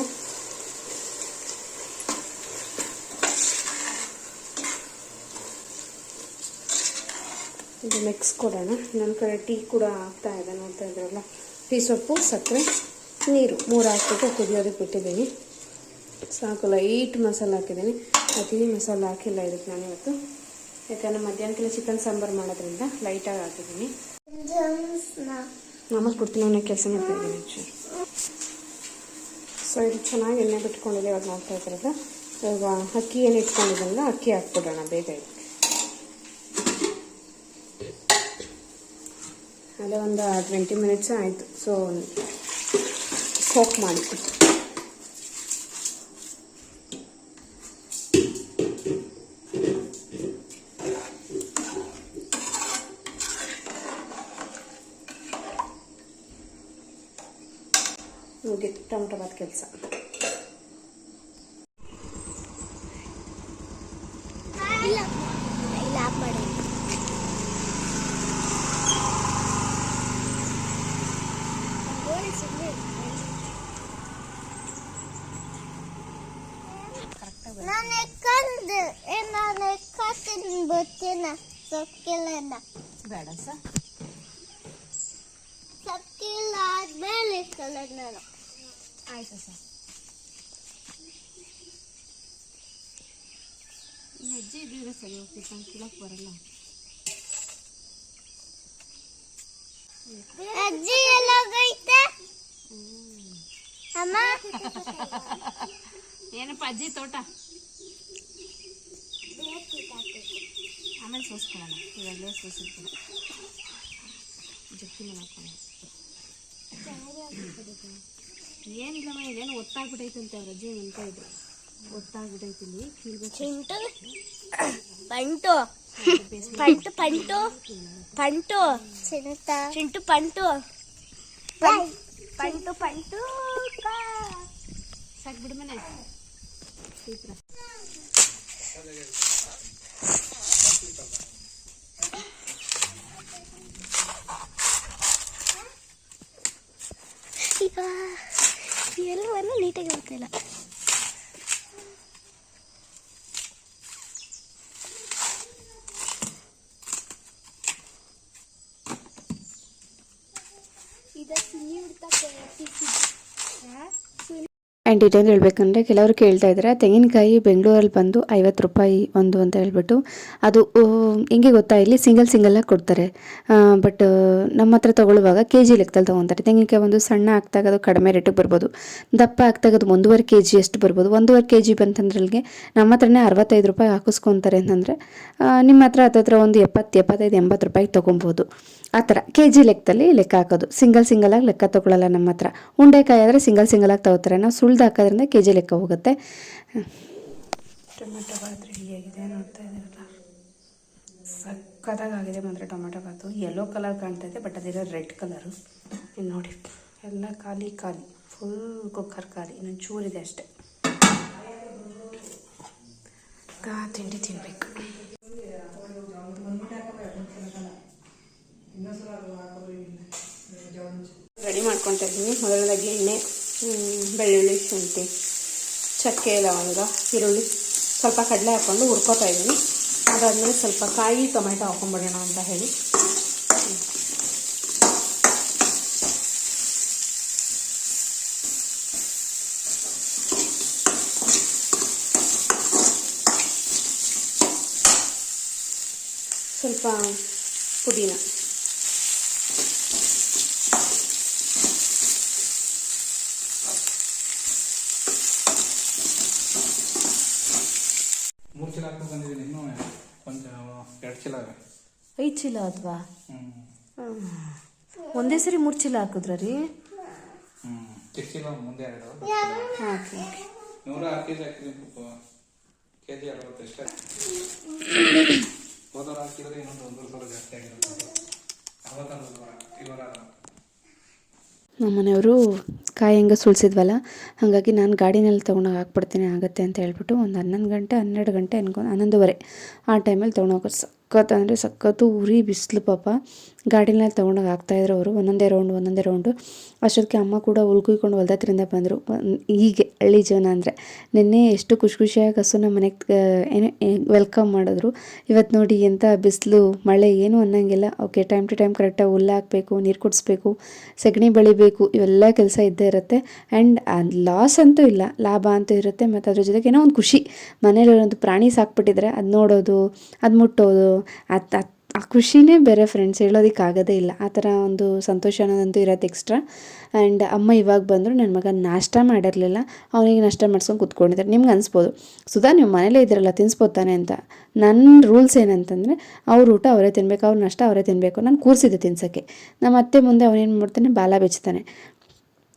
ಇದು ಮಿಕ್ಸ್ ಕೊಡೋಣ. ನನ್ನ ಕಡೆ ಟೀ ಕೂಡ ಆಗ್ತಾ ಇದೆ, ನೋಡ್ತಾ ಇದ್ರಲ್ಲ. ಟೀ ಸೊಪ್ಪು, ಸಕ್ಕರೆ, ನೀರು 3 ಹಾಕ್ಬಿಟ್ಟು ಕುದಿಯೋದಕ್ಕೆ ಬಿಟ್ಟಿದ್ದೀನಿ. ಸಾಕು. ಲೈಟ್ ಮಸಾಲೆ ಹಾಕಿದ್ದೀನಿ, ಅತಿ ಮಸಾಲೆ ಹಾಕಿಲ್ಲ ಇದಕ್ಕೆ ನಾನು ಇವತ್ತು, ಯಾಕಂದರೆ ಮಧ್ಯಾಹ್ನಕ್ಕೆಲ್ಲ ಚಿಕನ್ ಸಾಂಬಾರು ಮಾಡೋದ್ರಿಂದ ಲೈಟಾಗಿ ಹಾಕಿದ್ದೀನಿ. ನಮಗೆ ಕೊಡ್ತೀನಿ, ಅವನಿಗೆ ಕೆಲಸ ಮಾಡ್ತಾ ಇದ್ದೀನಿ ಚೂರು. ಸೊ ಇದು ಚೆನ್ನಾಗಿ ಎಣ್ಣೆ ಬಿಟ್ಕೊಂಡಿದೆ. ಇವಾಗ ನೋಡ್ತಾ ಇದ್ರಲ್ಲ, ಇವಾಗ ಅಕ್ಕಿ ಏನು ಇಟ್ಕೊಂಡಿದ್ದಲ್ಲ, ಅಕ್ಕಿ ಹಾಕ್ಬಿಡೋಣ ಬೇಗ. ಅಲ್ಲೇ ಒಂದು 20 ಮಿನಿಟ್ಸ್ ಆಯಿತು. ಸೊ ಸೋಕ್ ಮಾಡಿ ಮುಗೀತು ಟೊಮೊಟೊ ಬಾತ್ ಕೆಲಸ. ಬೇಡ ಸರ್, ಸಕ್ಕಿಲ್ಲ ಆದ್ಮೇಲೆ ಇಸ್ಕೊಳ್ಳೋದು ನಾನು. ಆಯ್ತು ಸರ್. ಅಜ್ಜಿ ಇದ್ರೆ ಸರಿ ಹೋಗ್ತಿತ್ತು, ನಾನು ಕೀಳಕ್ಕೆ ಬರಲ್ಲ. ಅಜ್ಜಿ ಎಲ್ಲೋಗೈತೆ ಅಮ್ಮ? ಏನಪ್ಪ ಅಜ್ಜಿ ತೋಟ? ಆಮೇಲೆ ಸೋಸ್ಕೊಳ್ಳೋಣ, ಇವಾಗಲೇ ಸೋಸಿರ್ತೀನಿ. ಜೊತೆ ಹಾಕೋಣ. ಏನಿಲ್ಲಮ್ಮ, ಇದೇನು ಒತ್ತಾಗ್ಬಿಟ್ಟೈತಂತೆ. ಅವ್ರ ಅಜ್ಜಿ ಅಂತ ಇದ್ರು, ಒತ್ತಾಗ್ಬಿಟ್ಟೈತಿಲ್ಲಿ ಕೀಳ್ಬೇಕು. ಚಿಂಟು ಪಂಟು ಪಂಟು ಪಂಟು ಪಂಟು ಚಿಂಟು ಪಂಟು ಪಂಟು ಪಂಟು ಸಾಕು ಬಿಡು ಮನೆ. ಎಲ್ಲವನ್ನೂ ನೀಟಾಗಿ ಬರ್ತಿಲ್ಲ. ಆ್ಯಂಡ್ ಡೀಟೇಲ್ ಹೇಳ್ಬೇಕಂದ್ರೆ ಕೆಲವರು ಕೇಳ್ತಾ ಇದ್ದಾರೆ, ತೆಂಗಿನಕಾಯಿ ಬೆಂಗಳೂರಲ್ಲಿ ಬಂದು 50 ರೂಪಾಯಿ ಒಂದು ಅಂತ ಹೇಳ್ಬಿಟ್ಟು. ಅದು ಹೆಂಗೆ ಗೊತ್ತಾ, ಇಲ್ಲಿ ಸಿಂಗಲ್ಲಾಗಿ ಕೊಡ್ತಾರೆ. ಬಟ್ ನಮ್ಮ ಹತ್ರ ತೊಗೊಳ್ಳುವಾಗ KG ಲೆಕ್ಕದಲ್ಲಿ ತೊಗೊತಾರೆ. ತೆಂಗಿನಕಾಯಿ ಒಂದು ಸಣ್ಣ ಹಾಕ್ದಾಗ ಅದು ಕಡಿಮೆ ರೇಟಿಗೆ ಬರ್ಬೋದು, ದಪ್ಪ ಹಾಕ್ದಾಗ ಅದು 1.5 kg ಅಷ್ಟು ಬರ್ಬೋದು. 1.5 kg ಬಂತಂದ್ರೆ ಅಲ್ಲಿಗೆ ನಮ್ಮ ಹತ್ರನೇ 65 ರೂಪಾಯಿ ಹಾಕಿಸ್ಕೊತಾರೆ ಅಂತಂದರೆ, ನಿಮ್ಮ ಹತ್ರ ಹತ್ತತ್ರ ಒಂದು 70, 75, 80 ರೂಪಾಯಿಗೆ ತೊಗೊಬೋದು. ಆ ಥರ KG ಲೆಕ್ಕದಲ್ಲಿ ಲೆಕ್ಕ ಹಾಕೋದು. ಸಿಂಗಲಾಗಿ ಲೆಕ್ಕ ತೊಗೊಳ್ಳಲ್ಲ ನಮ್ಮ ಹತ್ರ. ಉಂಡೆಕಾಯಿ ಆದರೆ ಸಿಂಗಲಾಗಿ ತೊಗೋತಾರೆ. ನಾವು ಸುಳ್ದು ಹಾಕೋದ್ರಿಂದ KG ಲೆಕ್ಕ ಹೋಗುತ್ತೆ. ಟೊಮೆಟೊ ಬಾತ್ ರೆಡಿಯಾಗಿದೆ, ನೋಡ್ತಾ ಇದ್ದೀರಲ್ಲ. ಸಕ್ಕತ್ತಾಗಿದೆ ಮಾತ್ರ ಟೊಮೆಟೊ ಬಾತು. ಯೆಲ್ಲೋ ಕಲರ್ ಕಾಣ್ತಾ ಇದೆ, ಬಟ್ ಅದಿರೋ ರೆಡ್ ಕಲರು. ಇನ್ನು ನೋಡಿ ಎಲ್ಲ ಖಾಲಿ ಖಾಲಿ, ಫುಲ್ ಕುಕ್ಕರ್ ಖಾಲಿ, ಇನ್ನೊಂದು ಚೂರಿದೆ ಅಷ್ಟೆ. ತಿಂಡಿ ತಿನ್ನಬೇಕು. ರೆಡಿ ಮಾಡ್ಕೊತಾ ಇದ್ದೀನಿ. ಮೊದಲನೇದಾಗಿ ಎಣ್ಣೆ, ಬೆಳ್ಳುಳ್ಳಿ, ಶುಂಠಿ, ಚಕ್ಕೆ, ಲವಂಗ, ಈರುಳ್ಳಿ, ಸ್ವಲ್ಪ ಕಡಲೆ ಹಾಕ್ಕೊಂಡು ಹುರ್ಕೋತಾ ಇದ್ದೀನಿ. ಅದಾದಮೇಲೆ ಸ್ವಲ್ಪ ಕಾಯಿ ಟೊಮೆಟೊ ಹಾಕೊಂಡ್ಬಿಡೋಣ ಅಂತ ಹೇಳಿ. ಸ್ವಲ್ಪ ಪುದೀನ, ಮೂರು ಚೀಲ ಹಾಕೊಂಡು ಬಂದಿದ್ದೀನಿ. ಇನ್ನೂ ಒಂದು 2 ಚೀಲ ಇವೆ. 5 ಚೀಲ ಅಥವಾ ಹ್ಞೂ ಒಂದೇ ಸರಿ 3 ಚೀಲ ಹಾಕಿದ್ರ ರೀ? ಚಿಕ್ಕ ಚೀಲ ಮುಂದೆ 2. ಓಕೆ. 106 kg ಹಾಕಿದ್ದೀನಿ. KG 60 ಅಷ್ಟೇ. ಹೋದವ್ರು ಹಾಕಿದ್ರೆ ಇನ್ನೊಂದು 1,000 ಜಾಸ್ತಿ ಆಗಿರುತ್ತೆ. 60 ಇವಾಗ ನಮ್ಮ ಮನೆಯವರು ಕಾಯಿ ಹೆಂಗೆ ಸುಳಿಸಿದ್ವಲ್ಲ, ಹಾಗಾಗಿ ನಾನು ಗಾಡಿನಲ್ಲಿ ತೊಗೊಂಡೋಗಿ ಹಾಕ್ಬಿಡ್ತೀನಿ ಆಗುತ್ತೆ ಅಂತ ಹೇಳ್ಬಿಟ್ಟು ಒಂದು 11 ಗಂಟೆ 12 ಗಂಟೆ 11:30 ಆ ಟೈಮಲ್ಲಿ ತೊಗೊಂಡೋಗಿ ಸಖತ್ ಅಂದರೆ ಸಖತ್ತು ಉರಿ ಬಿಸಿಲು ಪಾಪ. ಗಾಡಿನಲ್ಲಿ ತೊಗೊಂಡೋಗಿ ಹಾಕ್ತಾಯಿದ್ರು ಅವರು, ಒಂದೊಂದೇ ರೌಂಡು. ಅಷ್ಟೊತ್ತಿಗೆ ಅಮ್ಮ ಕೂಡ ಉಳ್ಕುಯ್ಕೊಂಡು ಹೊಲ್ದತ್ರಿಂದ ಬಂದರು. ಹೀಗೆ ಹಳ್ಳಿ ಜೀವನ ಅಂದರೆ. ನಿನ್ನೆ ಎಷ್ಟು ಖುಷಿಯಾಗಿ ಹಸು ನಮ್ಮ ಮನೆಗೆ ವೆಲ್ಕಮ್ ಮಾಡಿದ್ರು. ಇವತ್ತು ನೋಡಿ ಎಂಥ ಬಿಸಿಲು ಮಳೆ ಏನೂ ಅನ್ನೋಂಗಿಲ್ಲ. ಓಕೆ, ಟೈಮ್ ಟು ಟೈಮ್ ಕರೆಕ್ಟಾಗಿ ಹುಲ್ಲು ಹಾಕಬೇಕು, ನೀರು ಕುಡಿಸ್ಬೇಕು, ಸಗಣಿ ಬೆಳಿಬೇಕು, ಇವೆಲ್ಲ ಕೆಲಸ ಇದ್ದೇ ಇರುತ್ತೆ. ಆ್ಯಂಡ್ ಲಾಸ್ ಅಂತೂ ಇಲ್ಲ, ಲಾಭ ಅಂತೂ ಇರುತ್ತೆ. ಮತ್ತು ಅದ್ರ ಜೊತೆಗೆ ಏನೋ ಒಂದು ಖುಷಿ. ಮನೇಲಿ ಒಂದು ಪ್ರಾಣಿ ಸಾಕ್ಬಿಟ್ಟಿದ್ರೆ ಅದು ನೋಡೋದು, ಅದು ಮುಟ್ಟೋದು, ಆ ಖುಷಿನೇ ಬೇರೆ ಫ್ರೆಂಡ್ಸ್, ಹೇಳೋದಕ್ಕಾಗೋದೇ ಇಲ್ಲ. ಆ ಥರ ಒಂದು ಸಂತೋಷ ಅನ್ನೋದಂತೂ ಇರೋದು ಎಕ್ಸ್ಟ್ರಾ. ಆ್ಯಂಡ್ ಅಮ್ಮ ಇವಾಗ ಬಂದರು. ನನ್ನ ಮಗ ನಾಷ್ಟ ಮಾಡಿರಲಿಲ್ಲ, ಅವನಿಗೆ ನಾಷ್ಟ ಮಾಡ್ಸ್ಕೊಂಡು ಕೂತ್ಕೊಂಡಿದ್ದಾರೆ. ನಿಮ್ಗೆ ಅನಿಸ್ಬೋದು, ಸುಧಾ ನೀವು ಮನೇಲೇ ಇದ್ದೀರಲ್ಲ ತಿನ್ನಿಸ್ಬೋದು ತಾನೆ ಅಂತ. ನನ್ನ ರೂಲ್ಸ್ ಏನಂತಂದರೆ ಅವ್ರ ಊಟ ಅವರೇ ತಿನ್ನಬೇಕು, ಅವ್ರ ನಾಷ್ಟ ಅವರೇ ತಿನ್ನಬೇಕು. ನಾನು ಕೂರಿಸಿದ್ದೆ ತಿನ್ಸೋಕ್ಕೆ. ನಮ್ಮ ಅತ್ತೆ ಮುಂದೆ ಅವನೇನು ಮಾಡ್ತಾನೆ, ಬಾಲ ಬೆಚ್ತಾನೆ.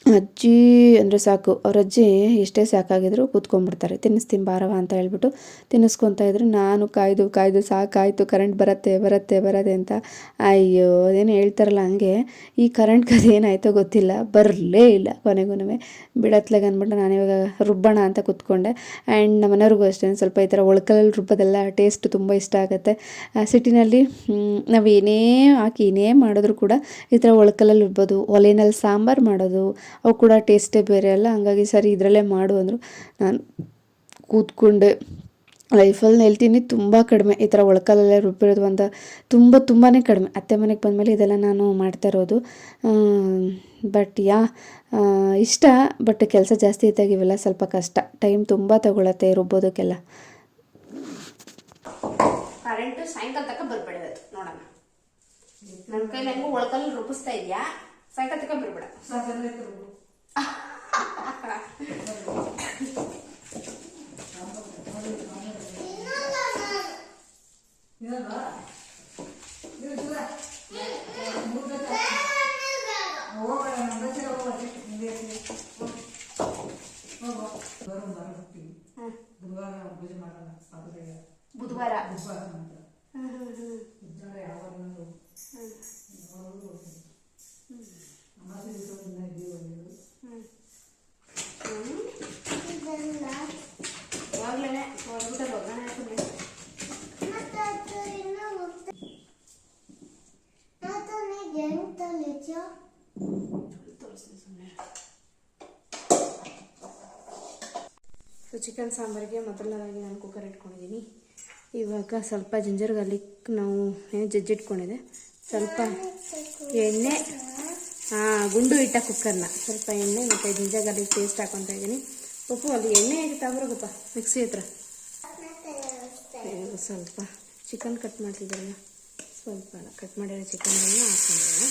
ಅಜ್ಜಿ ಅಂದರೆ ಸಾಕು, ಅವ್ರ ಅಜ್ಜಿ ಎಷ್ಟೇ ಸಾಕಾಗಿದ್ರು ಕೂತ್ಕೊಂಡ್ಬಿಡ್ತಾರೆ. ತಿನ್ನಿಸ್ತೀನಿ ಬಾರವ ಅಂತ ಹೇಳ್ಬಿಟ್ಟು ತಿನ್ನಿಸ್ಕೊತಾ ಇದ್ರು. ನಾನು ಕಾಯ್ದು ಸಾಕಾಯಿತು, ಕರೆಂಟ್ ಬರುತ್ತೆ ಅಂತ. ಅಯ್ಯೋ, ಅದೇನು ಹೇಳ್ತಾರಲ್ಲ ಹಂಗೆ, ಈ ಕರೆಂಟ್ ಕಥೆ ಏನಾಯಿತೋ ಗೊತ್ತಿಲ್ಲ, ಬರಲೇ ಇಲ್ಲ ಕೊನೆಗೂ. ಬಿಡತ್ಲಾಗ ಅಂದ್ಬಿಟ್ಟು ನಾನು ಇವಾಗ ರುಬ್ಬಣ ಅಂತ ಕೂತ್ಕೊಂಡೆ. ಆ್ಯಂಡ್ ನಮ್ಮ ಮನೆಯವ್ರಿಗೂ ಅಷ್ಟೇ ಸ್ವಲ್ಪ ಈ ಥರ ಒಳ್ಕಲಲ್ಲಿ ರುಬ್ಬೋದೆಲ್ಲ ಟೇಸ್ಟ್ ತುಂಬ ಇಷ್ಟ ಆಗುತ್ತೆ. ಸಿಟಿನಲ್ಲಿ ನಾವು ಏನೇ ಹಾಕಿ ಏನೇ ಮಾಡಿದ್ರು ಕೂಡ ಈ ಥರ ಒಳ್ಕಲಲ್ಲಿ ರುಬ್ಬೋದು, ಒಲೆಯಲ್ಲಿ ಸಾಂಬಾರು ಮಾಡೋದು, ಅವು ಕೂಡ ಟೇಸ್ಟೇ ಬೇರೆ ಅಲ್ಲ. ಹಂಗಾಗಿ ಸರಿ ಇದರಲ್ಲೇ ಮಾಡು ಅಂದರು. ನಾನು ಕೂತ್ಕೊಂಡೆ. ಲೈಫಲ್ಲಿ ಹೇಳ್ತೀನಿ ತುಂಬ ಕಡಿಮೆ ಈ ಥರ ಒಳ್ಕಲಲ್ಲೇ ರುಬ್ಬಿರೋದು ಅಂತ, ತುಂಬಾ ಕಡಿಮೆ. ಅತ್ತೆ ಮನೆಗೆ ಬಂದಮೇಲೆ ಇದೆಲ್ಲ ನಾನು ಮಾಡ್ತಾ ಇರೋದು. ಬಟ್ ಇಷ್ಟ, ಬಟ್ ಕೆಲಸ ಜಾಸ್ತಿ ಇದ್ದಾಗ ಇವೆಲ್ಲ ಸ್ವಲ್ಪ ಕಷ್ಟ, ಟೈಮ್ ತುಂಬ ತಗೊಳತ್ತೆ ರುಬ್ಬೋದಕ್ಕೆಲ್ಲ. ಕರೆಂಟು ಸಾಯಂಕಾಲ ತನಕ ಬರ್ಬೇಡ ನೋಡೋಣ. ನನ್ನ ಕೈಲಿ ಹೆಂಗೂ ಒಳ್ಕಲ್ಲಿ ರುಬ್ಬಿಸ್ತಾ ಇದೆಯಾ, ಸಾಯಂಕಾಲ ತನಕ ಬರ್ಬೇಡ. ಬುಧವಾರ ಸೊ ಚಿಕನ್ ಸಾಂಬಾರಿಗೆ ಮೊದಲನೇದಾಗಿ ನಾನು ಕುಕ್ಕರ್ ಇಟ್ಕೊಂಡಿದ್ದೀನಿ. ಇವಾಗ ಸ್ವಲ್ಪ ಜಿಂಜರ್ ಗಾರ್ಲಿಕ್ ನಾವು ಜಜ್ಜಿಟ್ಕೊಂಡಿದೆ. ಸ್ವಲ್ಪ ಎಣ್ಣೆ, ಗುಂಡು ಇಟ್ಟ ಕುಕ್ಕರ್ನ ಸ್ವಲ್ಪ ಎಣ್ಣೆ ಮತ್ತು ಜಿಂಜರ್ ಗಾರ್ಲಿಕ್ ಪೇಸ್ಟ್ ಹಾಕೊತಾ ಇದ್ದೀನಿ. ಉಪ್ಪು ಅಲ್ಲಿ ಎಣ್ಣೆ ತಗೋರಪ್ಪ ಮಿಕ್ಸಿ ಹತ್ರ. ಸ್ವಲ್ಪ ಚಿಕನ್ ಕಟ್ ಮಾಡ್ತಿದ್ದಾರಲ್ಲ, ಸ್ವಲ್ಪ ಕಟ್ ಮಾಡಿರೋ ಚಿಕನ್ಗಳನ್ನ ಹಾಕ್ಕೊಂಡಿರೋಣ.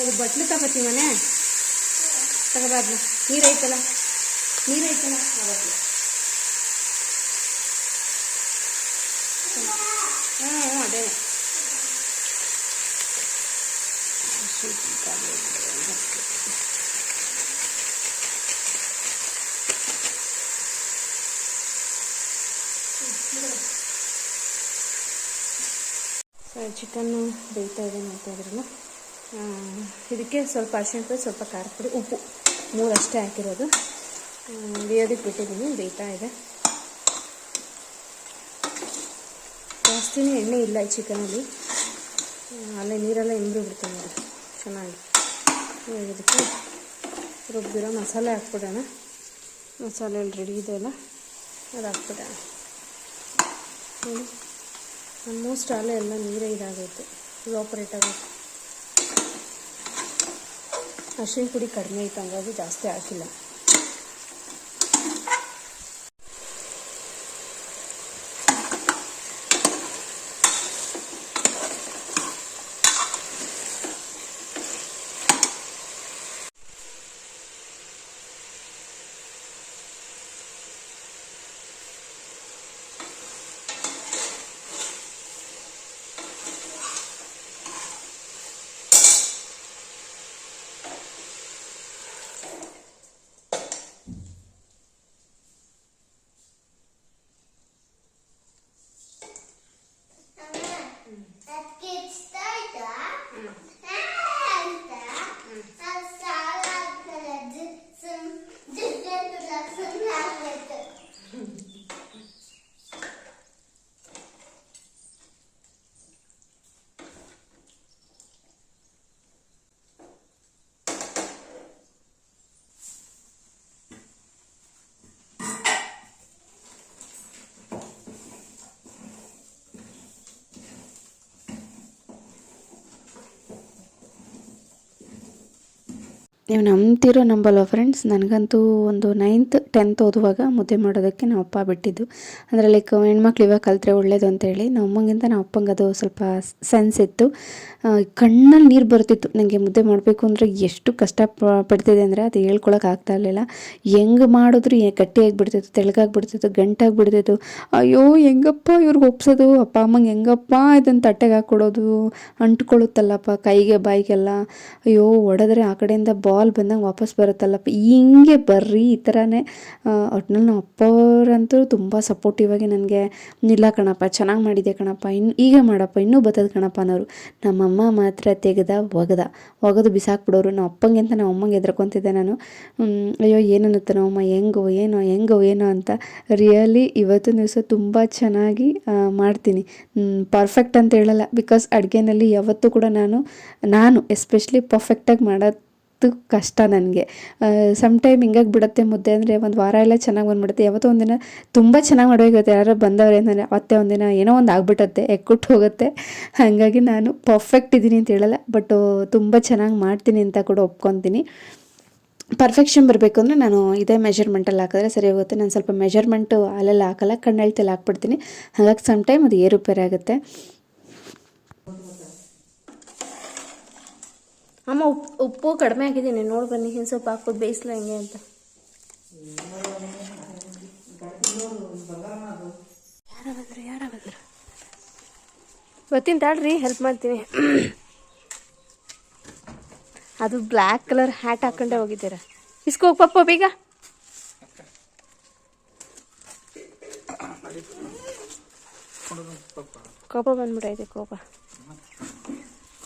ಅದು ಬಟ್ಲು ತಗೋತೀವಿ ಮನೆ ತಗೋಬಾರ್ದು. ನೀರೈತಲ್ಲ ಅವತ್ತು. ಅದೇ ಚಿಕನ್ನು ಬೇಯ್ತಾ ಇದೆ ನೋಡ್ತಾ ಇದ್ರಲ್ಲ. ಇದಕ್ಕೆ ಸ್ವಲ್ಪ ಅರಿಶಿಣ ಪುಡಿ, ಸ್ವಲ್ಪ ಖಾರ ಪುಡಿ, ಉಪ್ಪು 3 ಅಷ್ಟೇ ಹಾಕಿರೋದು. ಬೇಯೋದಕ್ಕೆ ಬಿಟ್ಟಿದ್ದೀನಿ, ಬೇಯ್ತಾ ಇದೆ. ಜಾಸ್ತಿನೇ ಎಣ್ಣೆ ಇಲ್ಲ ಈ ಚಿಕನಲ್ಲಿ, ಅಲ್ಲೇ ನೀರೆಲ್ಲ ಬಿಡ್ತೀನಿ ನೋಡಿ ಚೆನ್ನಾಗಿ. ಇವಾಗ ಇದಕ್ಕೆ ರುಬ್ಬಿರೋ ಮಸಾಲೆ ಹಾಕ್ಬಿಡೋಣ. ಮಸಾಲೆ ಎಲ್ಲ ರೆಡಿ ಇದೆಯಲ್ಲ, ಅದು ಹಾಕ್ಬಿಡೋಣ. ನೋಡಿ ಆಲ್ಮೋಸ್ಟ್ ಅಲ್ಲೇ ಎಲ್ಲ ನೀರೇ ಇದಾಗೈತೆ, ಇವಾಪರೇಟ್ ಆಗುತ್ತೆ. ಅರಿಶಿಣ ಪುಡಿ ಕಡಿಮೆ ಇತ್ತು, ಹಂಗಾಗಿ ಜಾಸ್ತಿ ಹಾಕಿಲ್ಲ. ನೀವು ನಂಬ್ತಿರೋ ನಂಬಲ್ವ ಫ್ರೆಂಡ್ಸ್, ನನಗಂತೂ ಒಂದು 9th 10th ಓದುವಾಗ ಮುದ್ದೆ ಮಾಡೋದಕ್ಕೆ ನಮ್ಮ ಅಪ್ಪ ಬಿಟ್ಟಿದ್ದು. ಅಂದರೆ ಲೈಕ್ ಹೆಣ್ಮಕ್ಳು ಇವಾಗ ಕಲಿತ್ರೆ ಒಳ್ಳೇದು ಅಂತೇಳಿ. ನಮ್ಮ ಅಮ್ಮಂಗಿಂತ ನಮ್ಮ ಅಪ್ಪಂಗೆ ಅದು ಸ್ವಲ್ಪ ಸೆನ್ಸ್ ಇತ್ತು. ಕಣ್ಣಲ್ಲಿ ನೀರು ಬರ್ತಿತ್ತು ನನಗೆ ಮುದ್ದೆ ಮಾಡಬೇಕು ಅಂದರೆ. ಎಷ್ಟು ಕಷ್ಟ ಪಡ್ತಿದೆ ಅಂದರೆ ಅದು ಹೇಳ್ಕೊಳಕ್ಕೆ ಆಗ್ತಾ ಇರಲಿಲ್ಲ. ಹೆಂಗೆ ಮಾಡಿದ್ರು ಗಟ್ಟಿಯಾಗಿಬಿಡ್ತಿತ್ತು, ತೆಳ್ಳಗಾಗಿಬಿಡ್ತಿತ್ತು, ಗಂಟಾಗಿಬಿಡ್ತಿತ್ತು. ಅಯ್ಯೋ ಹೆಂಗಪ್ಪ ಇವ್ರಿಗೆ ಒಪ್ಸೋದು, ಅಪ್ಪ ಅಮ್ಮಂಗೆ ಹೆಂಗಪ್ಪ ಇದನ್ನು ತಟ್ಟೆಗೆ ಹಾಕ್ಕೊಡೋದು, ಅಂಟ್ಕೊಳ್ಳುತ್ತಲ್ಲಪ್ಪ ಕೈಗೆ ಬಾಯಿಗೆಲ್ಲ. ಅಯ್ಯೋ ಹೊಡೆದ್ರೆ ಆ ಕಡೆಯಿಂದ ಬಾಲ್ ಬಂದಂಗೆ ವಾಪಸ್ ಬರುತ್ತಲ್ಲಪ್ಪ, ಹಿಂಗೆ ಬರ್ರಿ ಈ ಥರನೇ. ಒಟ್ನಲ್ಲಿ ನಮ್ಮ ಅಪ್ಪವ್ರಂತೂ ತುಂಬ ಸಪೋರ್ಟಿವ್ ಆಗಿ ನನಗೆ, ಇಲ್ಲ ಕಣಪ್ಪ ಚೆನ್ನಾಗಿ ಮಾಡಿದೆ ಕಣಪ್ಪ, ಈಗ ಮಾಡಪ್ಪ ಇನ್ನೂ ಬರ್ತದೆ ಕಣಪ್ಪ ಅನ್ನೋರು. ನಮ್ಮಮ್ಮ ಮಾತ್ರ ಒಗೆದು ಬಿಸಾಕ್ಬಿಡೋರು. ನಮ್ಮ ಅಪ್ಪಂಗೆ ಅಂತ ನಮ್ಮ ಅಮ್ಮಂಗೆ ಎದ್ರಕೊಂತಿದ್ದೆ ನಾನು. ಅಯ್ಯೋ ಏನನ್ನುತ್ತೆ ನಮ್ಮಮ್ಮ, ಹೆಂಗೋ ಅಂತ. ರಿಯಲಿ ಇವತ್ತಿನ ದಿವಸ ತುಂಬ ಚೆನ್ನಾಗಿ ಮಾಡ್ತೀನಿ. ಪರ್ಫೆಕ್ಟ್ ಅಂತ ಹೇಳಲ್ಲ, ಬಿಕಾಸ್ ಅಡುಗೆನಲ್ಲಿ ಯಾವತ್ತೂ ಕೂಡ ನಾನು ಎಸ್ಪೆಷಲಿ ಪರ್ಫೆಕ್ಟಾಗಿ ಮಾಡೋದು ಕಷ್ಟ ನನಗೆ. ಸಮ್ಟೈಮ್ ಹಿಂಗಾಗಿ ಬಿಡುತ್ತೆ ಮುದ್ದೆ ಅಂದರೆ, ಒಂದು ವಾರ ಎಲ್ಲ ಚೆನ್ನಾಗಿ ಬಂದ್ಬಿಡುತ್ತೆ. ಯಾವತ್ತೋ ಒಂದಿನ ತುಂಬ ಚೆನ್ನಾಗಿ ಮಾಡೋಗಿರುತ್ತೆ, ಯಾರು ಬಂದವ್ರೆ ಅಂದರೆ ಅವತ್ತೇ ಒಂದಿನ ಏನೋ ಒಂದು ಆಗ್ಬಿಟ್ಟತ್ತೆ, ಎಕ್ಕುಟ್ಟು ಹೋಗುತ್ತೆ. ಹಾಗಾಗಿ ನಾನು ಪರ್ಫೆಕ್ಟ್ ಇದ್ದೀನಿ ಅಂತ ಹೇಳಲ್ಲ, ಬಟ್ ತುಂಬ ಚೆನ್ನಾಗಿ ಮಾಡ್ತೀನಿ ಅಂತ ಕೂಡ ಒಪ್ಕೊತೀನಿ. ಪರ್ಫೆಕ್ಷನ್ ಬರಬೇಕು ಅಂದರೆ ನಾನು ಇದೇ ಮೆಜರ್ಮೆಂಟಲ್ಲಿ ಹಾಕಿದ್ರೆ ಸರಿ ಹೋಗುತ್ತೆ. ನಾನು ಸ್ವಲ್ಪ ಮೆಜರ್ಮೆಂಟು ಅಲ್ಲೆಲ್ಲ ಹಾಕಲ್ಲ, ಕಣ್ಣೆಳ್ತಲ್ಲಿ ಹಾಕ್ಬಿಡ್ತೀನಿ. ಹಾಗಾಗಿ ಸಮ್ಟೈಮ್ ಅದು ಏರುಪೇರು ಆಗುತ್ತೆ. ಅಮ್ಮ ಉಪ್ಪು ಕಡಿಮೆ ಆಗಿದ್ದೀನಿ, ನೋಡಿ ಬನ್ನಿ. ಇನ್ನು ಸ್ವಲ್ಪ ಹಾಕ್ಬಿಟ್ಟು ಬೇಯಿಸ್ಲ ಹೆಂಗೆ ಅಂತ. ಯಾರ ಬಂದ್ರು ಗೊತ್ತಿನ ತಾಳ್ರಿ, ಹೆಲ್ಪ್ ಮಾಡ್ತೀನಿ. ಅದು ಬ್ಲ್ಯಾಕ್ ಕಲರ್ ಹ್ಯಾಟ್ ಹಾಕೊಂಡೆ ಹೋಗಿದ್ದೀರ. ಇಸ್ಕೋಗಿ ಪಪ್ಪ ಬೇಗ. ಕೋಪ ಬಂದ್ಬಿಟ್ಟೈತೆ, ಕೋಪ.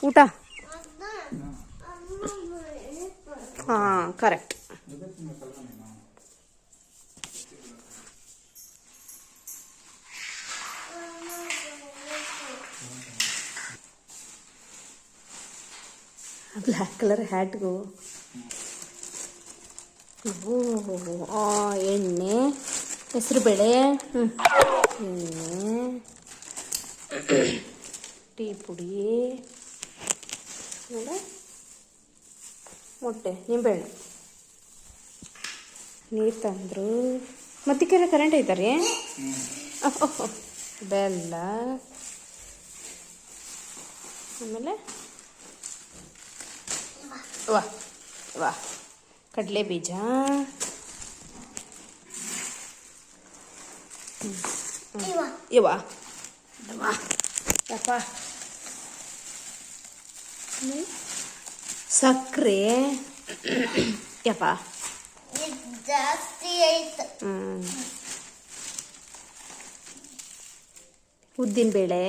ಊಟ ಹಾಂ ಕರೆಕ್ಟ್. ಬ್ಲ್ಯಾಕ್ ಕಲರ್ ಹ್ಯಾಟ್ಗೂ ಎಣ್ಣೆ, ಹೆಸರು ಬೇಳೆ, ಎಣ್ಣೆ, ಟೀ ಪುಡಿ, ಆಮೇಲೆ ಮೊಟ್ಟೆ, ನಿಂಬೆಹಣ್ಣು, ನೀರು ತಂದರು. ಮತ್ತಿಕ್ಕೆಲ್ಲ ಕರೆಂಟ್ ಐತಾರಿ. ಬೆಲ್ಲ, ಆಮೇಲೆ ವಾ ಕಡಲೆ ಬೀಜ, ಯಪ್ಪ ಸಕ್ಕರೆ, ಯಪ್ಪ ಜಾಸ್ತಿ ಆಯ್ತು. ಉದ್ದಿನಬೇಳೆ.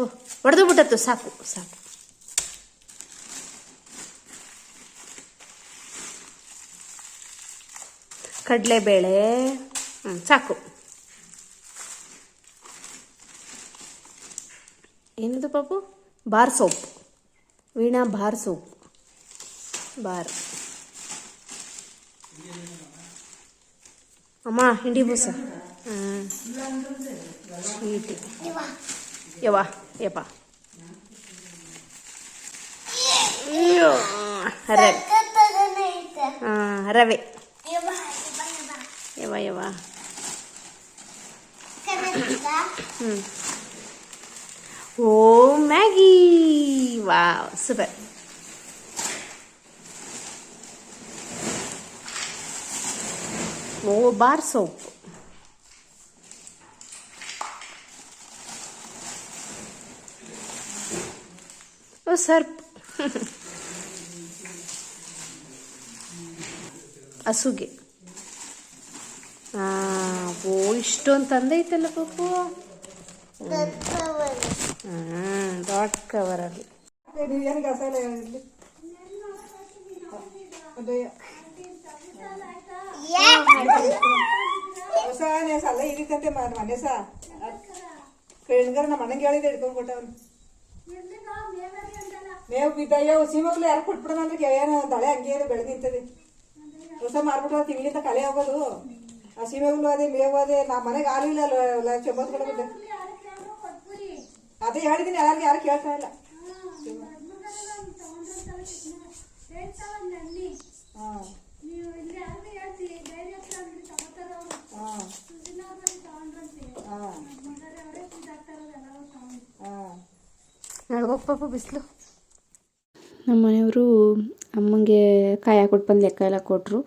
ಓಹ್ ಹೊಡೆದು ಬಿಟ್ಟತ್ತು, ಸಾಕು ಸಾಕು. ಕಡಲೆಬೇಳೆ, ಸಾಕು. ಏನದು ಪಾಪು? Bar soap. Veena bar soap. Bar. ಅಮ್ಮ ಹಿಂಡಿ ಬೂಸ. ಸ್ವೀಟ್. ಯವ್ವ ಯಪ್ಪ. ರವೆ. ರವೆ. ಯವ್ವ ಯವ್ವ. ಓ ಮ್ಯಾಗಿ. Wow super. ಓ ಬಾರ್ ಸೋಪ್. ಓ ಸರ್ಪ್. ಹಸುಗೆ. ಓ ಇಷ್ಟೊಂದು ತಂದೈತಲ್ಲ ಪಾಪು. ಡಾಟ್ ಕವರಲ್ಲಿ. ಏನು ಕೆಲಸ ಇಲ್ಲ ಇರಲಿ. ಹೊಸ ಅಲ್ಲ ಇದಕ್ಕಂತೆ ಮನೆ ಸಹ ಕಣ್ಗಾರ ನಮ್ಮ ಅಣ್ಣಂಗೆ ಹೇಳಿದೆ ಹಿಡ್ಕೊಂಡ್ಬಿಟ್ಟವನು. ಮೇವು ಬಿದ್ದಯ್ಯ ಸೀಮಗ್ಲು ಯಾರು ಕೊಟ್ಬಿಡೋಣ ಅಂದ್ರೆ ಏನು ದಳೆ ಹಂಗೆ ಇದೆ ಬೆಳೆದು ನಿಂತದೆ. ಹೊಸ ಮಾರ್ಬಿಟ್ಟು ತಿಂಗಳಿಂದ ಕಲೆ ಹೋಗೋದು. ಆ ಸೀಮೆಗ್ಲು ಅದೇ ಮೇವು ಅದೇ ನಮ್ಮ ಮನೆಗೆ ಹಾಲು ಇಲ್ಲ ಚೆಂಬತ್ಗಳು ಬಿದ್ದೆ. ಅದೇ ಹೇಳಿದ್ದೀನಿ ಎಲ್ಲರಿಗೂ ಯಾರು ಕೇಳ್ತಾ ಇಲ್ಲ. ಹಾಂ ನಡ್ಗೋಗಿ ಪಾಪು ಬಿಸಿಲು. ನಮ್ಮ ಮನೆಯವರು ಅಮ್ಮಂಗೆ ಕಾಯಿ ಹಾಕ್ಬಿಟ್ಟು ಬಂದು ಲೆಕ್ಕ ಎಲ್ಲ ಕೊಟ್ಟರು.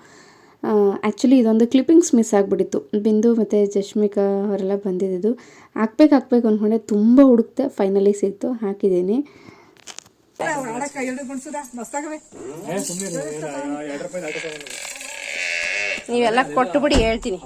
ಆ್ಯಕ್ಚುಲಿ ಇದೊಂದು ಕ್ಲಿಪ್ಪಿಂಗ್ಸ್ ಮಿಸ್ ಆಗಿಬಿಟ್ಟಿತ್ತು. ಬಿಂದು ಮತ್ತು ಜಶ್ಮಿಕಾ ಅವರೆಲ್ಲ ಬಂದಿದ್ದು ಹಾಕ್ಬೇಕು ಅಂದ್ಕೊಂಡೆ. ತುಂಬ ಹುಡುಕ್ತೆ, ಫೈನಲಿ ಸಿಕ್ತು, ಹಾಕಿದ್ದೀನಿ. ನೀವೆಲ್ಲ ಕೊಟ್ಟು ಬಿಡಿ, ಹೇಳ್ತೀನಿ.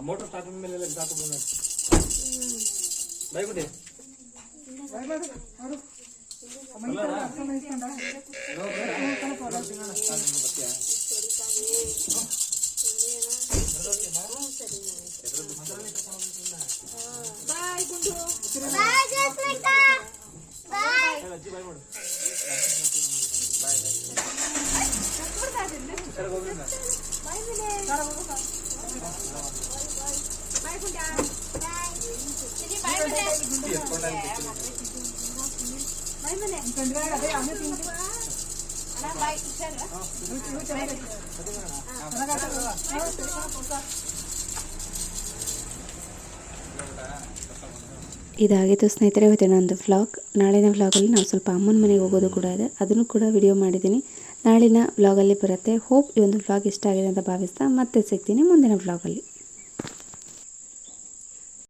ಇದಾಗಿತ್ತು ಸ್ನೇಹಿತರೆ ಇವತ್ತಿನ ಒಂದು ವ್ಲಾಗ್. ನಾಳಿನ ವ್ಲಾಗಲ್ಲಿ ನಾವು ಸ್ವಲ್ಪ ಅಮ್ಮನ ಮನೆಗೆ ಹೋಗೋದು ಕೂಡ ಇದೆ, ಅದನ್ನು ಕೂಡ ವಿಡಿಯೋ ಮಾಡಿದ್ದೀನಿ. ನಾಳಿನ ವ್ಲಾಗಲ್ಲಿ ಬರುತ್ತೆ. ಹೋಪ್ ಈ ಒಂದು ವ್ಲಾಗ್ ಇಷ್ಟ ಆಗಿದೆ ಅಂತ ಭಾವಿಸ್ತಾ ಮತ್ತೆ ಸಿಗ್ತೀನಿ ಮುಂದಿನ ವ್ಲಾಗಲ್ಲಿ.